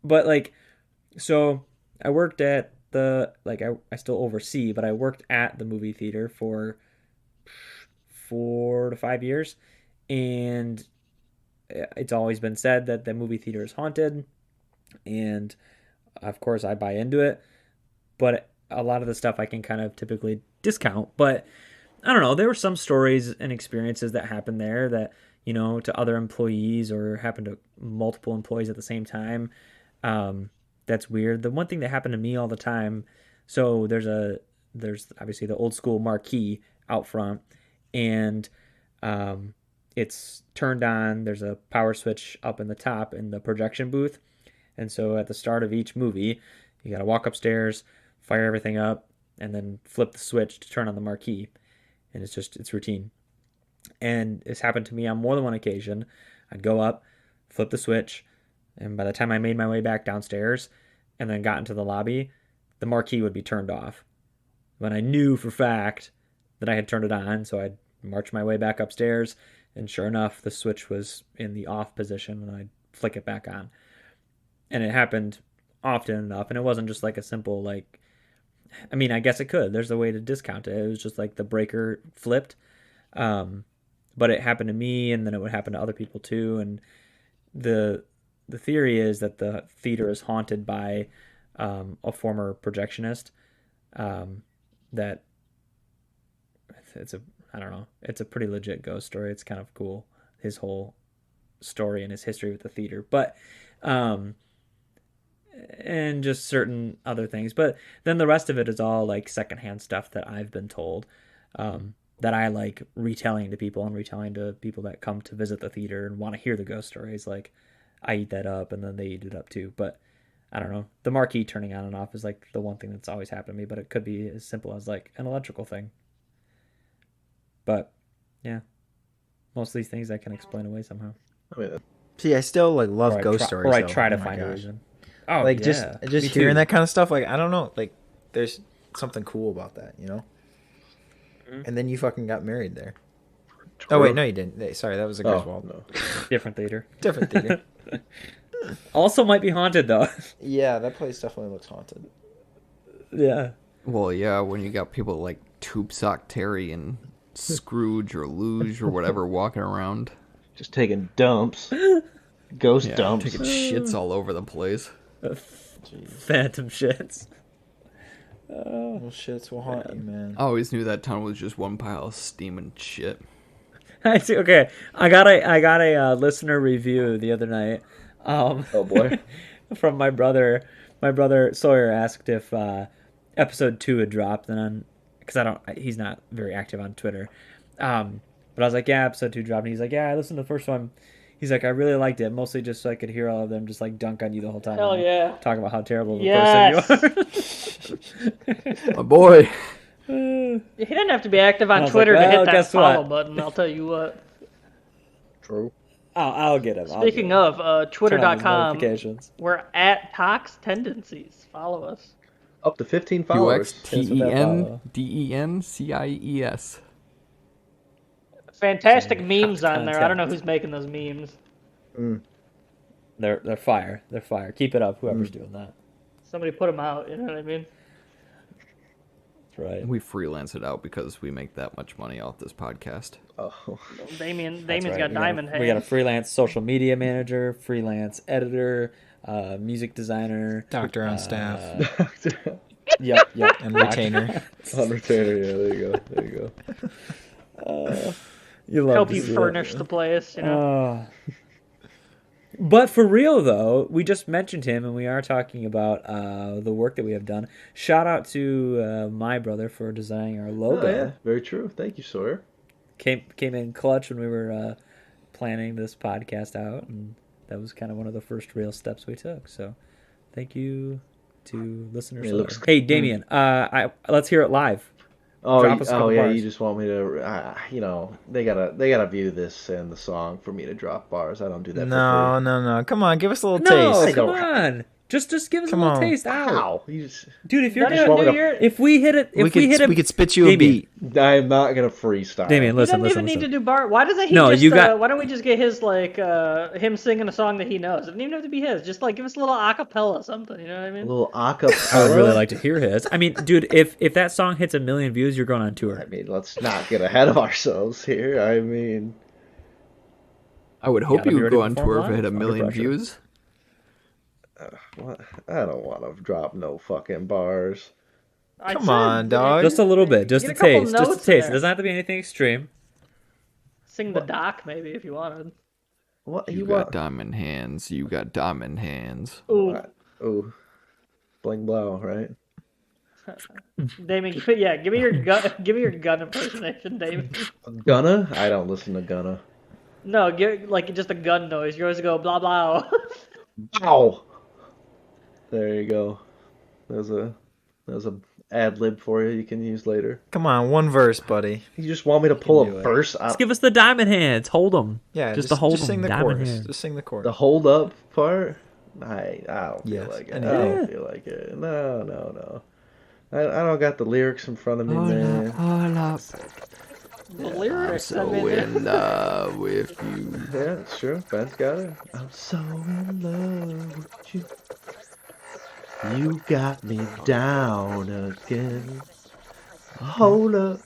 But like, so I worked at I still oversee, but I worked at the movie theater for 4 to 5 years. And it's always been said that the movie theater is haunted. And of course I buy into it. But a lot of the stuff I can kind of typically discount. But I don't know, there were some stories and experiences that happened there that, to other employees or happened to multiple employees at the same time. That's weird. The one thing that happened to me all the time, so there's obviously the old school marquee out front, and it's turned on. There's a power switch up in the top in the projection booth. And so at the start of each movie, you got to walk upstairs, fire everything up, and then flip the switch to turn on the marquee. And it's routine. And it's happened to me on more than one occasion. I'd go up, flip the switch, and by the time I made my way back downstairs and then got into the lobby, the marquee would be turned off. When I knew for fact that I had turned it on, so I'd march my way back upstairs, and sure enough, the switch was in the off position, and I'd flick it back on. And it happened often enough, and it wasn't just like a simple, I guess it could. There's a way to discount it. It was just like the breaker flipped. But it happened to me, and then it would happen to other people too. And the theory is that the theater is haunted by a former projectionist. That it's a pretty legit ghost story. It's kind of cool, his whole story and his history with the theater. But and just certain other things. But then the rest of it is all like secondhand stuff that I've been told, that I like retelling to people and retelling to people that come to visit the theater and want to hear the ghost stories. Like I eat that up and then they eat it up too. But I don't know. The marquee turning on and off is like the one thing that's always happened to me, but it could be as simple as like an electrical thing. But yeah, most of these things I can explain away somehow. See, I still like love ghost stories. Or I try to find a reason. Oh, like yeah. just hearing that kind of stuff, like I don't know, like there's something cool about that, Mm-hmm. And then you fucking got married there. True. Oh wait, no, you didn't. Sorry, that was a Griswold. No. Different theater. Different theater. Also might be haunted though. Yeah, that place definitely looks haunted. Yeah. Well, yeah, when you got people like Tube Sock Terry and Scrooge or Luge or whatever walking around, just taking dumps, ghost dumps, taking shits all over the place. Phantom shits. Well, shits will haunt you, man. I always knew that town was just one pile of steaming shit. I see. Okay, I got a listener review the other night. Oh boy, from my brother. My brother Sawyer asked if episode 2 had dropped, and because he's not very active on Twitter. But I was like, yeah, episode 2 dropped, and he's like, yeah, I listened to the first one. He's like, I really liked it, mostly just so I could hear all of them just like dunk on you the whole time. Hell yeah. Talk about how terrible of a person you are. My boy. He didn't have to be active on Twitter to hit that follow button, I'll tell you what. True. I'll get him. Speaking of, Twitter.com, we're at Tox Tendencies. Follow us. Up to 15 followers. UXTENDENCIES. Fantastic memes on there. I don't know who's making those memes. They're fire. They're fire. Keep it up, whoever's doing that. Somebody put them out, you know what I mean? That's right. We freelance it out because we make that much money off this podcast. Oh. Damien's got diamond hands. We got a freelance social media manager, freelance editor, music designer. Doctor on staff. Yep. And retainer. On retainer, yeah, there you go. Help you furnish the place, you know. But for real, though, we just mentioned him, and we are talking about the work that we have done. Shout out to my brother for designing our logo. Oh, yeah. Very true. Thank you, Sawyer. Came in clutch when we were planning this podcast out, and that was kind of one of the first real steps we took. So, thank you to listeners. Hey, Damien, let's hear it live. Oh yeah, you just want me to, they gotta view this and the song for me to drop bars. I don't do that. No. Come on, give us a little taste. Come on. Just give us a little taste out. How? Dude, if you're if we hit it, we could spit you a beat. I am not gonna freestyle. Damien, listen. He doesn't even need to do bar. Why doesn't he? Why don't we just get his him singing a song that he knows? It doesn't even have to be his. Just give us a little acapella something. You know what I mean? A little acapella. I would really like to hear his. I mean, dude, if that song hits 1 million views, you're going on tour. I mean, let's not get ahead of ourselves here. I mean, I would hope you would go on tour if it hit 1 million views. I don't want to drop no fucking bars. Come on, dog. Just a little bit. Just a taste. Just a taste. It doesn't have to be anything extreme. Sing the doc, maybe, if you wanted. What you got? Diamond hands. You got diamond hands. Ooh. Bling blow, right? Damien, give me your gun. Give me your gun impersonation, Damien. Gunna? I don't listen to Gunna. No, just a gun noise. You always go blah blah. Ow! There you go. There's a ad lib for you can use later. Come on, one verse, buddy. You just want me to pull a verse out? Just give us the diamond hands. Hold them. Yeah, just hold them. Sing the chorus. Just sing the chorus. The hold up part? I don't feel like it. I don't feel like it. No. I don't got the lyrics in front of me, man. Hold up. The lyrics. I'm so in love with you. Yeah, it's true. Ben's got it. I'm so in love with you. You got me down again. Hold up.